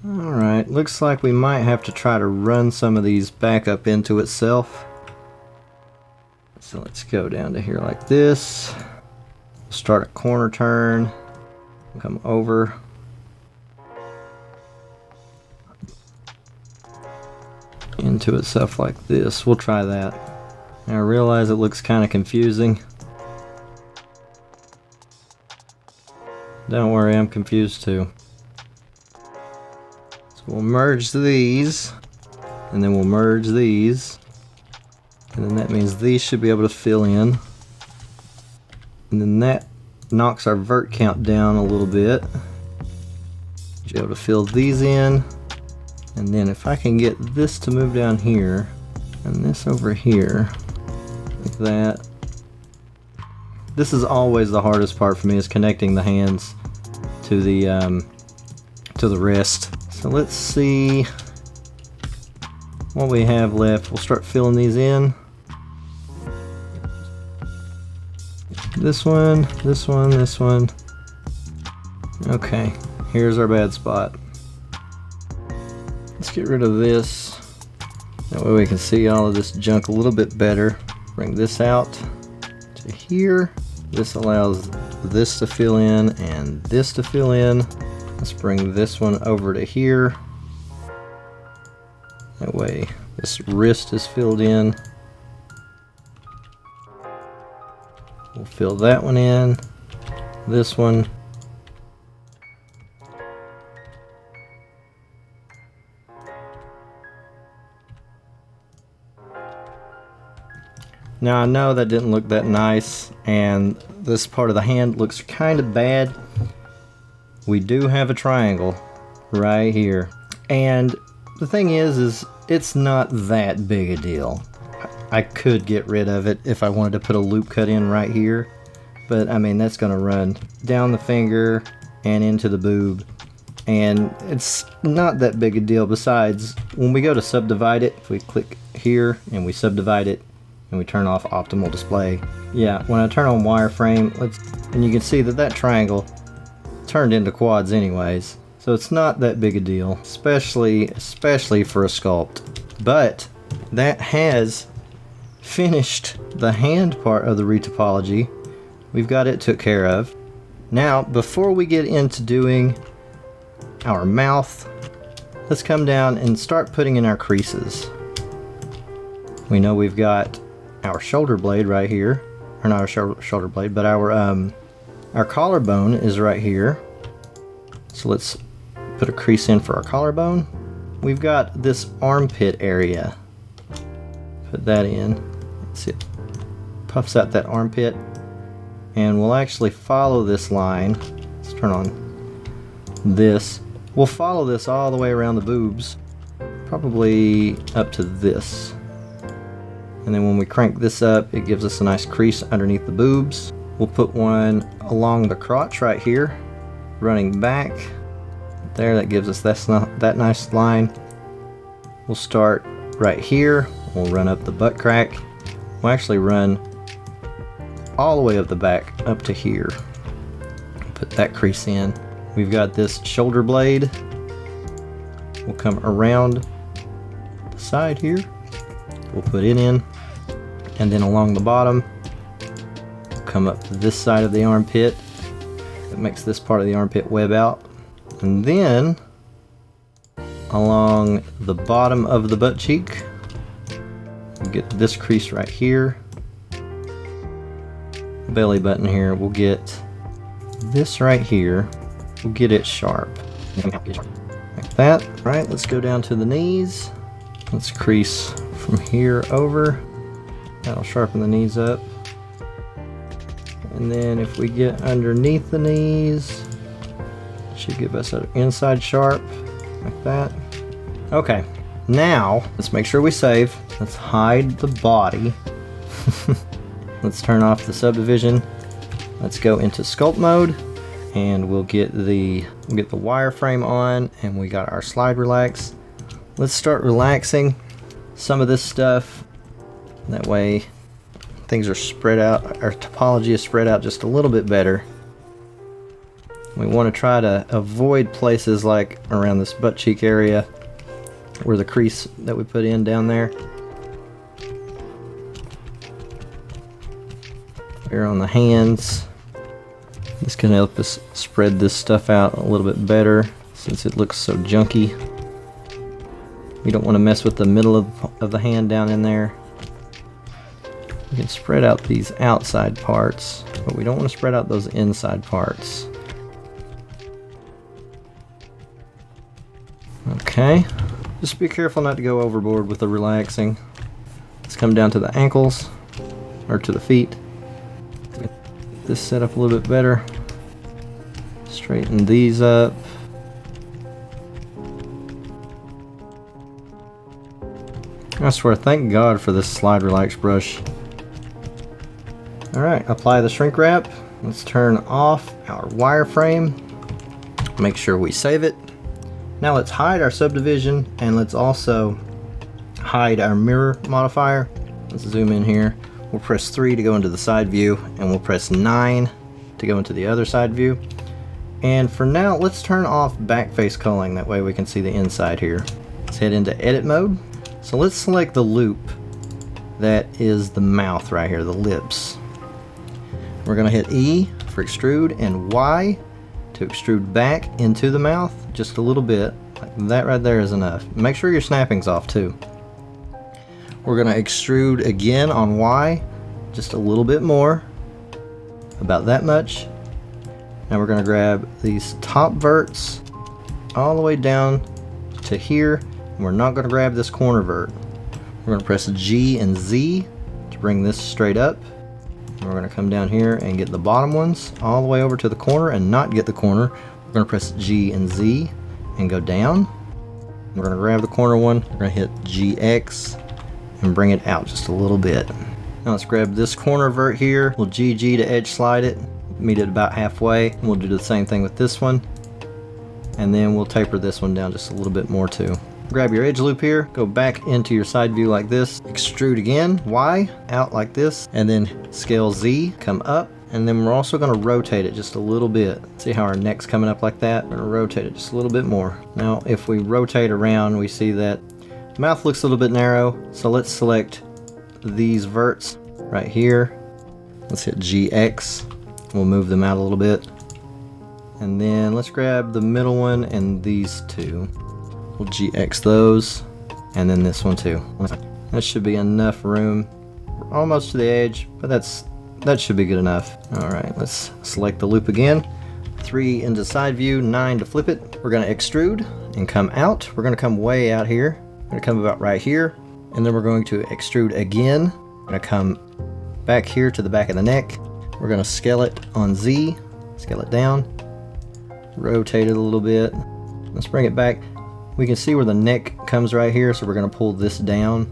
[SPEAKER 1] Alright, looks like we might have to try to run some of these back up into itself. So let's go down to here like this. Start a corner turn. Come over. Into itself like this. We'll try that. I realize it looks kind of confusing. Don't worry, I'm confused too. So we'll merge these, and then we'll merge these, and then that means these should be able to fill in, and then that knocks our vert count down a little bit. Should be able to fill these in, and then if I can get this to move down here, and this over here, like that. This is always the hardest part for me, is connecting the hands to the wrist. So let's see what we have left. We'll start filling these in. this one, this one, this one. Okay, here's our bad spot. Let's get rid of this. That way we can see all of this junk a little bit better. Bring this out to here. This allows this to fill in and this to fill in. Let's bring this one over to here. That way this wrist is filled in. We'll fill that one in. This one. Now I know that didn't look that nice, and this part of the hand looks kind of bad. We do have a triangle right here, and the thing is it's not that big a deal. I could get rid of it if I wanted to put a loop cut in right here, but I mean that's gonna run down the finger and into the boob, and it's not that big a deal. Besides, when we go to subdivide it, if we click here and we subdivide it and we turn off optimal display, yeah, when I turn on wireframe, and you can see that that triangle turned into quads anyways, so it's not that big a deal, especially for a sculpt. But that has finished the hand part of the retopology. We've got it took care of. Now, before we get into doing our mouth, let's come down and start putting in our creases. We know we've got our shoulder blade right here, or not our shoulder blade, but our collarbone is right here. So let's put a crease in for our collarbone. We've got this armpit area. Put that in. See, it puffs out that armpit, and we'll actually follow this line. Let's turn on this. We'll follow this all the way around the boobs, probably up to this. And then when we crank this up, it gives us a nice crease underneath the boobs. We'll put one along the crotch right here, running back. There, that gives us that nice line. We'll start right here. We'll run up the butt crack. We'll actually run all the way up the back up to here. Put that crease in. We've got this shoulder blade. We'll come around the side here. We'll put it in, and then along the bottom, we'll come up to this side of the armpit. That makes this part of the armpit web out, and then along the bottom of the butt cheek, we'll get this crease right here. Belly button here, we'll get this right here. We'll get it sharp, like that. Right, let's go down to the knees. Let's crease from here over. That'll sharpen the knees up. And then if we get underneath the knees, it should give us an inside sharp, like that. Okay, now let's make sure we save. Let's hide the body. Let's turn off the subdivision. Let's go into sculpt mode, and we'll get the wireframe on, and we got our slide relax. Let's start relaxing some of this stuff. That way things are spread out, our topology is spread out just a little bit better. We want to try to avoid places like around this butt cheek area where the crease that we put in down there. Here on the hands. This can help us spread this stuff out a little bit better since it looks so junky. We don't want to mess with the middle of the hand down in there. We can spread out these outside parts, but we don't want to spread out those inside parts. Okay, just be careful not to go overboard with the relaxing. Let's come down to the ankles, or to the feet. Get this set up a little bit better. Straighten these up. I swear, thank God for this slide relax brush. Alright, apply the shrink wrap. Let's turn off our wireframe. Make sure we save it. Now let's hide our subdivision, and let's also hide our mirror modifier. Let's zoom in here. we'll press 3 to go into the side view, and we'll press 9 to go into the other side view. And for now, let's turn off back face culling, that way we can see the inside here. Let's head into edit mode. So let's select the loop that is the mouth right here, the lips. We're gonna hit E for extrude and Y to extrude back into the mouth just a little bit. Like that right there is enough. Make sure your snapping's off too. We're gonna extrude again on Y, just a little bit more, about that much. Now we're gonna grab these top verts all the way down to here. And we're not gonna grab this corner vert. We're gonna press G and Z to bring this straight up. We're going to come down here and get the bottom ones all the way over to the corner and not get the corner. We're going to press G and Z and go down. We're going to grab the corner one. We're going to hit GX and bring it out just a little bit. Now let's grab this corner vert here. We'll GG to edge slide it, meet it about halfway. And we'll do the same thing with this one. And then we'll taper this one down just a little bit more too. Grab your edge loop here, go back into your side view like this, extrude again, Y, out like this, and then scale Z, come up, and then we're also going to rotate it just a little bit. See how our neck's coming up like that? We're going to rotate it just a little bit more. Now if we rotate around, we see that the mouth looks a little bit narrow, so let's select these verts right here. Let's hit GX, we'll move them out a little bit. And then let's grab the middle one and these two. We'll GX those, and then this one too. That should be enough room. We're almost to the edge, but that should be good enough. Alright, let's select the loop again. 3 into side view, 9 to flip it. We're going to extrude and come out. We're going to come way out here. We're going to come about right here, and then we're going to extrude again. We're going to come back here to the back of the neck. We're going to scale it on Z, scale it down, rotate it a little bit. Let's bring it back. We can see where the neck comes right here, so we're going to pull this down.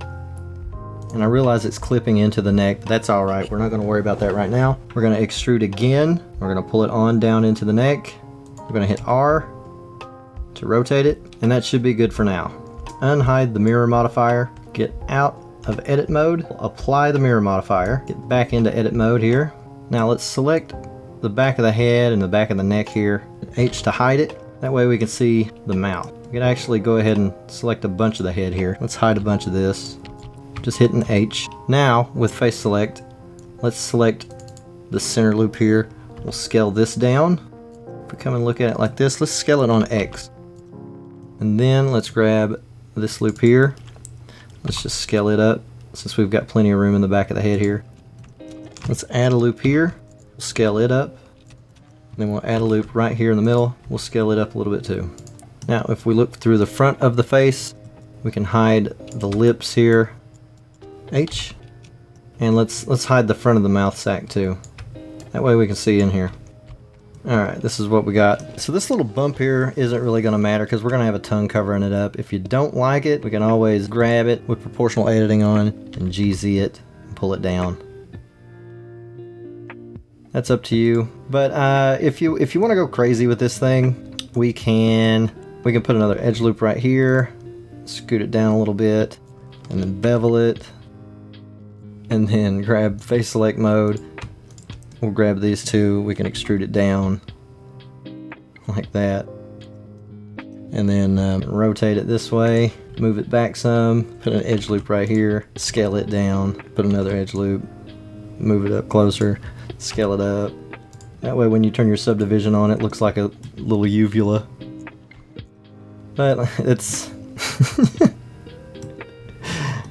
[SPEAKER 1] And I realize it's clipping into the neck, but that's alright. We're not going to worry about that right now. We're going to extrude again. We're going to pull it on down into the neck. We're going to hit R to rotate it, and that should be good for now. Unhide the mirror modifier, get out of edit mode, apply the mirror modifier, get back into edit mode here. Now let's select the back of the head and the back of the neck here. H to hide it. That way we can see the mouth. We can actually go ahead and select a bunch of the head here. Let's hide a bunch of this. Just hitting H. Now, with face select, let's select the center loop here. We'll scale this down. If we come and look at it like this, let's scale it on X. And then let's grab this loop here. Let's just scale it up since we've got plenty of room in the back of the head here. Let's add a loop here. Scale it up. Then we'll add a loop right here in the middle. We'll scale it up a little bit too. Now if we look through the front of the face, we can hide the lips here. H. And let's hide the front of the mouth sac too. That way we can see in here. Alright, this is what we got. So this little bump here isn't really going to matter because we're going to have a tongue covering it up. If you don't like it, we can always grab it with proportional editing on and GZ it and pull it down. That's up to you. But if you want to go crazy with this thing, we can put another edge loop right here, scoot it down a little bit, and then bevel it, and then grab face select mode. We'll grab these two, we can extrude it down like that, and then rotate it this way, move it back some, put an edge loop right here, scale it down, put another edge loop, move it up closer, scale it up. That way when you turn your subdivision on, it looks like a little uvula. But it's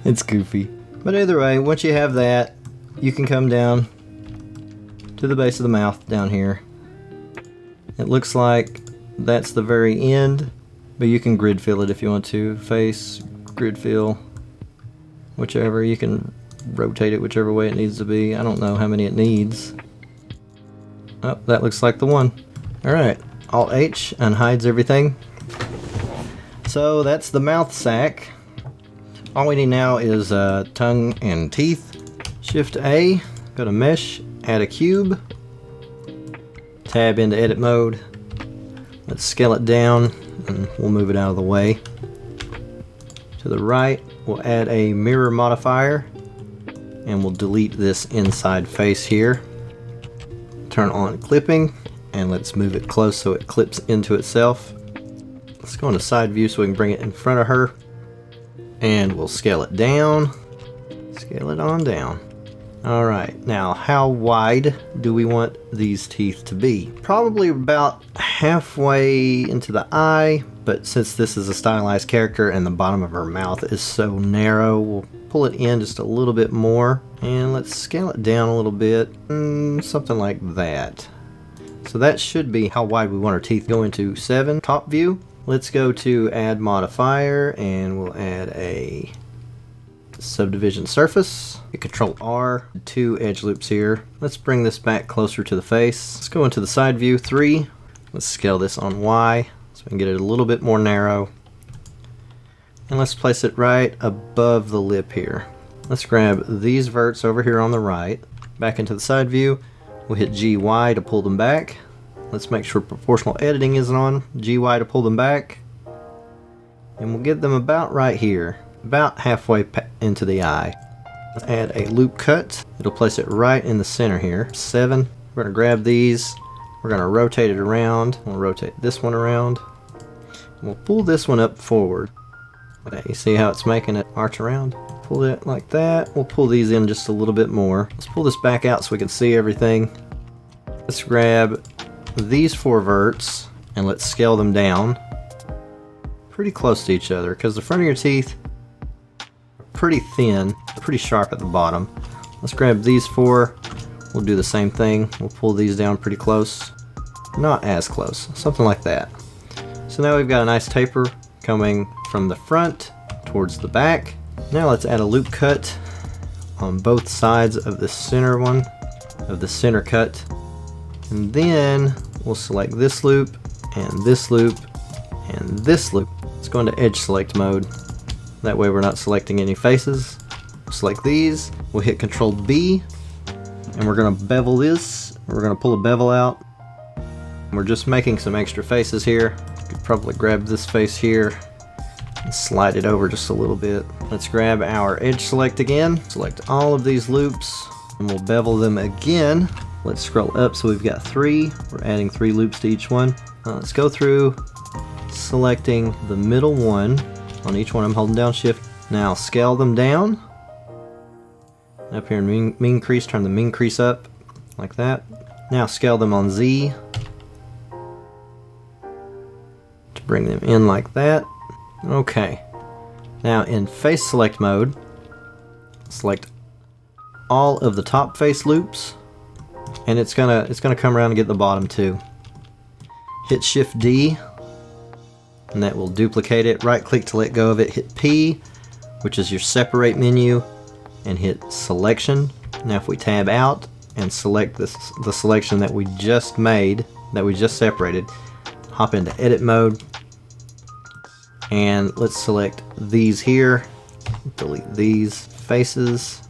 [SPEAKER 1] it's goofy. But either way, once you have that, you can come down to the base of the mouth down here. It looks like that's the very end, but you can grid fill it if you want to. Face, grid fill, whichever. You can rotate it whichever way it needs to be. I don't know how many it needs. Oh, that looks like the one. Alright, Alt H unhides everything. So that's the mouth sac. All we need now is tongue and teeth. Shift A, go to mesh, add a cube, tab into edit mode. Let's scale it down and we'll move it out of the way. To the right, we'll add a mirror modifier and we'll delete this inside face here. Turn on clipping, and let's move it close so it clips into itself. Let's go into side view so we can bring it in front of her, and we'll scale it down. Scale it on down. Alright, now how wide do we want these teeth to be? Probably about halfway into the eye, but since this is a stylized character and the bottom of her mouth is so narrow, we'll pull it in just a little bit more, and let's scale it down a little bit, something like that. So that should be how wide we want our teeth. Go into 7, top view. Let's go to add modifier, and we'll add a subdivision surface. Hit Control R, 2 edge loops here. Let's bring this back closer to the face. Let's go into the side view, 3. Let's scale this on Y so we can get it a little bit more narrow. And let's place it right above the lip here. Let's grab these verts over here on the right. Back into the side view. We'll hit GY to pull them back. Let's make sure proportional editing is on. GY to pull them back. And we'll get them about right here. About halfway into the eye. Let's add a loop cut. It'll place it right in the center here. 7. We're going to grab these. We're going to rotate it around. We'll rotate this one around. And we'll pull this one up forward. Okay, you see how it's making it arch around? Pull it like that. We'll pull these in just a little bit more. Let's pull this back out so we can see everything. Let's grab these 4 verts and let's scale them down pretty close to each other, because the front of your teeth are pretty thin, pretty sharp at the bottom. Let's grab these 4. We'll do the same thing. We'll pull these down pretty close. Not as close, something like that. So now we've got a nice taper coming from the front towards the back. Now let's add a loop cut on both sides of the center one, of the center cut. And then we'll select this loop, and this loop, and this loop. Let's go into edge select mode. That way we're not selecting any faces. We'll select these. We'll hit Control B, and we're going to bevel this. We're going to pull a bevel out. We're just making some extra faces here. You could probably grab this face here and slide it over just a little bit. Let's grab our edge select again. Select all of these loops, and we'll bevel them again. Let's scroll up so we've got 3. We're adding 3 loops to each one. Let's go through selecting the middle one. On each one I'm holding down shift. Now scale them down. Up here in mean crease, turn the mean crease up like that. Now scale them on Z to bring them in like that. Okay. Now in face select mode, select all of the top face loops, and it's gonna come around and get the bottom too. Hit Shift D, and that will duplicate it. Right click to let go of it. Hit P, which is your separate menu, and hit selection. Now if we tab out and select the selection that we just made, that we just separated, hop into edit mode, and let's select these here, delete these faces,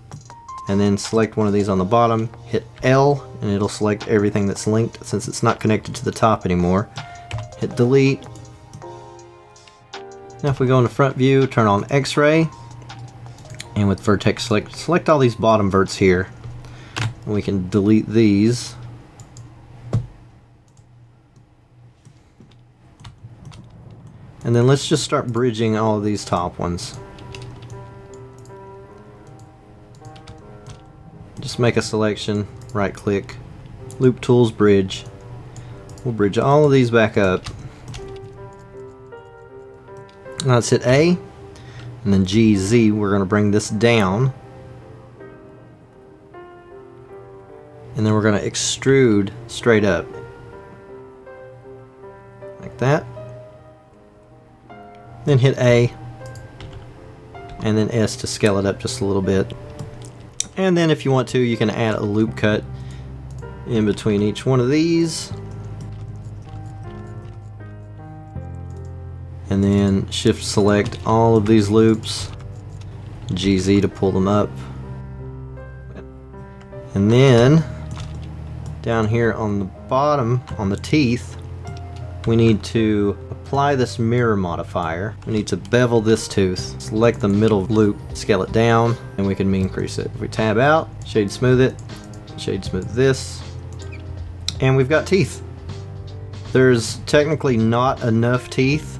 [SPEAKER 1] and then select one of these on the bottom, hit L, and it'll select everything that's linked since it's not connected to the top anymore. Hit delete. Now if we go into front view, turn on X-ray, and with vertex select all these bottom verts here, and we can delete these. And then let's just start bridging all of these top ones. Just make a selection, right click, loop tools, bridge. We'll bridge all of these back up. Now let's hit A, and then GZ, we're going to bring this down. And then we're going to extrude straight up. Like that. Then hit A, and then S to scale it up just a little bit. And then if you want to, you can add a loop cut in between each one of these. And then shift select all of these loops, GZ to pull them up. And then down here on the bottom, on the teeth, we need to apply this mirror modifier, we need to bevel this tooth, select the middle loop, scale it down, and we can increase it. If we tab out, shade smooth it, shade smooth this, and we've got teeth. There's technically not enough teeth,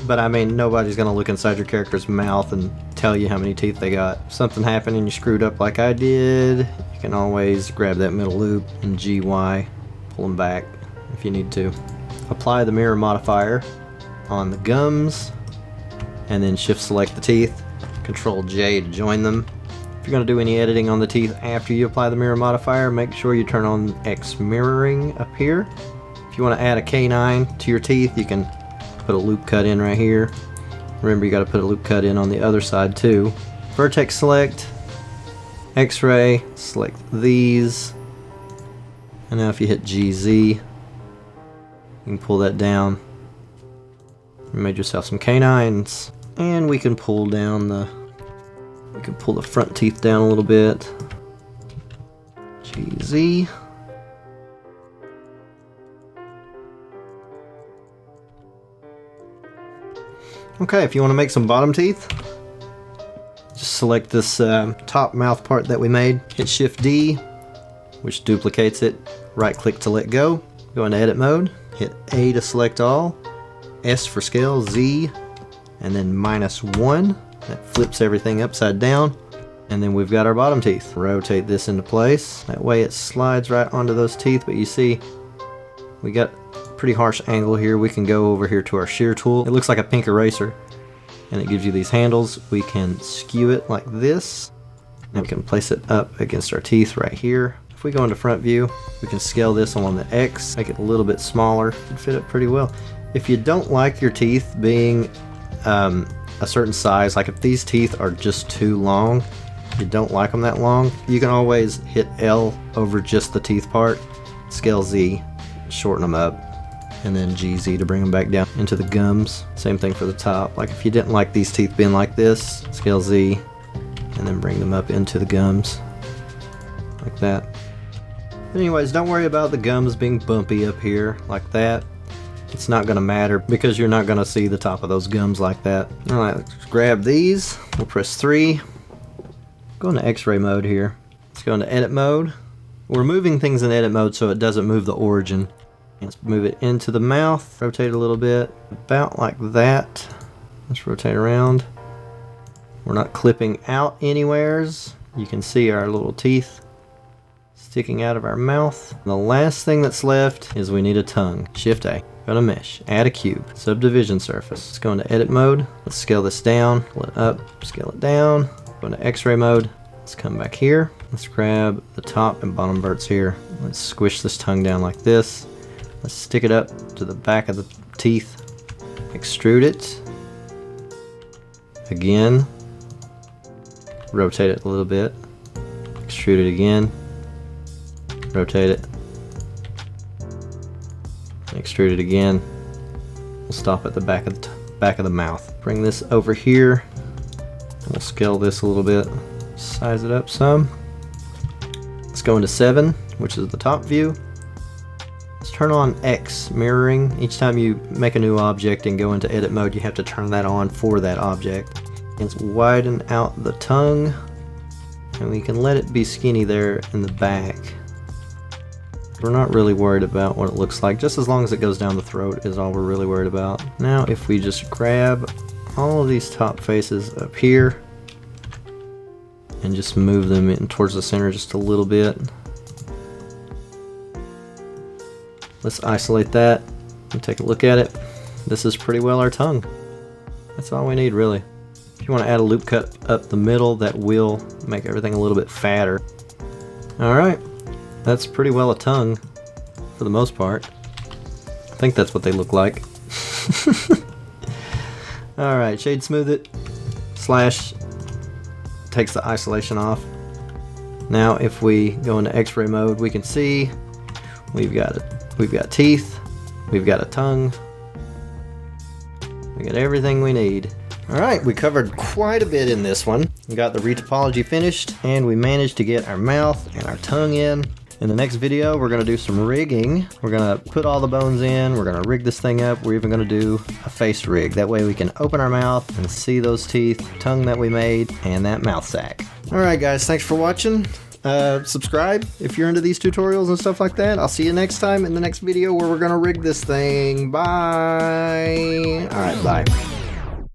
[SPEAKER 1] but I mean, nobody's gonna look inside your character's mouth and tell you how many teeth they got. If something happened and you screwed up like I did, you can always grab that middle loop and GY, pull them back if you need to. Apply the mirror modifier on the gums, and then shift select the teeth, Control J to join them. If you're going to do any editing on the teeth after you apply the mirror modifier, make sure you turn on X mirroring up here. If you want to add a canine to your teeth, you can put a loop cut in right here. Remember, you got to put a loop cut in on the other side too. Vertex select, X-ray, select these, and now if you hit GZ, you can pull that down. You made yourself some canines, and we can pull down the front teeth down a little bit. GZ. Okay, if you want to make some bottom teeth, just select this top mouth part that we made, hit Shift D, which duplicates it, right click to let go, go into edit mode, hit A to select all, S for scale, Z, and then -1, that flips everything upside down, and then we've got our bottom teeth. Rotate this into place, that way it slides right onto those teeth, but you see, we got pretty harsh angle here. We can go over here to our shear tool. It looks like a pink eraser, and it gives you these handles. We can skew it like this, and we can place it up against our teeth right here. If we go into front view, we can scale this on the X, make it a little bit smaller, and fit it pretty well. If you don't like your teeth being a certain size, like if these teeth are just too long, you don't like them that long, you can always hit L over just the teeth part, scale Z, shorten them up, and then GZ to bring them back down into the gums. Same thing for the top. Like if you didn't like these teeth being like this, scale Z, and then bring them up into the gums, like that. But anyways, don't worry about the gums being bumpy up here like that. It's not going to matter because you're not going to see the top of those gums like that. Alright, let's grab these. We'll press 3. Go into X-ray mode here. Let's go into edit mode. We're moving things in edit mode so it doesn't move the origin. Let's move it into the mouth, rotate a little bit, about like that. Let's rotate around. We're not clipping out anywheres. You can see our little teeth sticking out of our mouth. The last thing that's left is we need a tongue. Shift A, go to mesh, add a cube, subdivision surface. Let's go into edit mode. Let's scale this down, pull it up, scale it down. Go into X-ray mode. Let's come back here. Let's grab the top and bottom verts here. Let's squish this tongue down like this. Let's stick it up to the back of the teeth. Extrude it. Again. Rotate it a little bit. Extrude it again. Rotate it. Extrude it again. We'll stop at the back of the mouth. Bring this over here. And we'll scale this a little bit. Size it up some. Let's go into 7, which is the top view. Let's turn on X mirroring. Each time you make a new object and go into edit mode, you have to turn that on for that object. Let's widen out the tongue, and we can let it be skinny there in the back. We're not really worried about what it looks like, just as long as it goes down the throat is all we're really worried about. Now if we just grab all of these top faces up here and just move them in towards the center just a little bit. Let's isolate that and take a look at it. This is pretty well our tongue. That's all we need really. If you want to add a loop cut up the middle, that will make everything a little bit fatter. Alright, that's pretty well a tongue for the most part. I think that's what they look like. Alright, shade smooth it. Slash takes the isolation off. Now if we go into X-ray mode, we can see we've got teeth, we've got a tongue, we got everything we need. Alright, we covered quite a bit in this one. We got the retopology finished, and we managed to get our mouth and our tongue in. In the next video, we're gonna do some rigging. We're gonna put all the bones in, we're gonna rig this thing up, we're even gonna do a face rig. That way we can open our mouth and see those teeth, tongue that we made, and that mouth sack. Alright guys, thanks for watching. Subscribe if you're into these tutorials and stuff like that. I'll see you next time in the next video where we're gonna rig this thing. Bye! Alright, bye.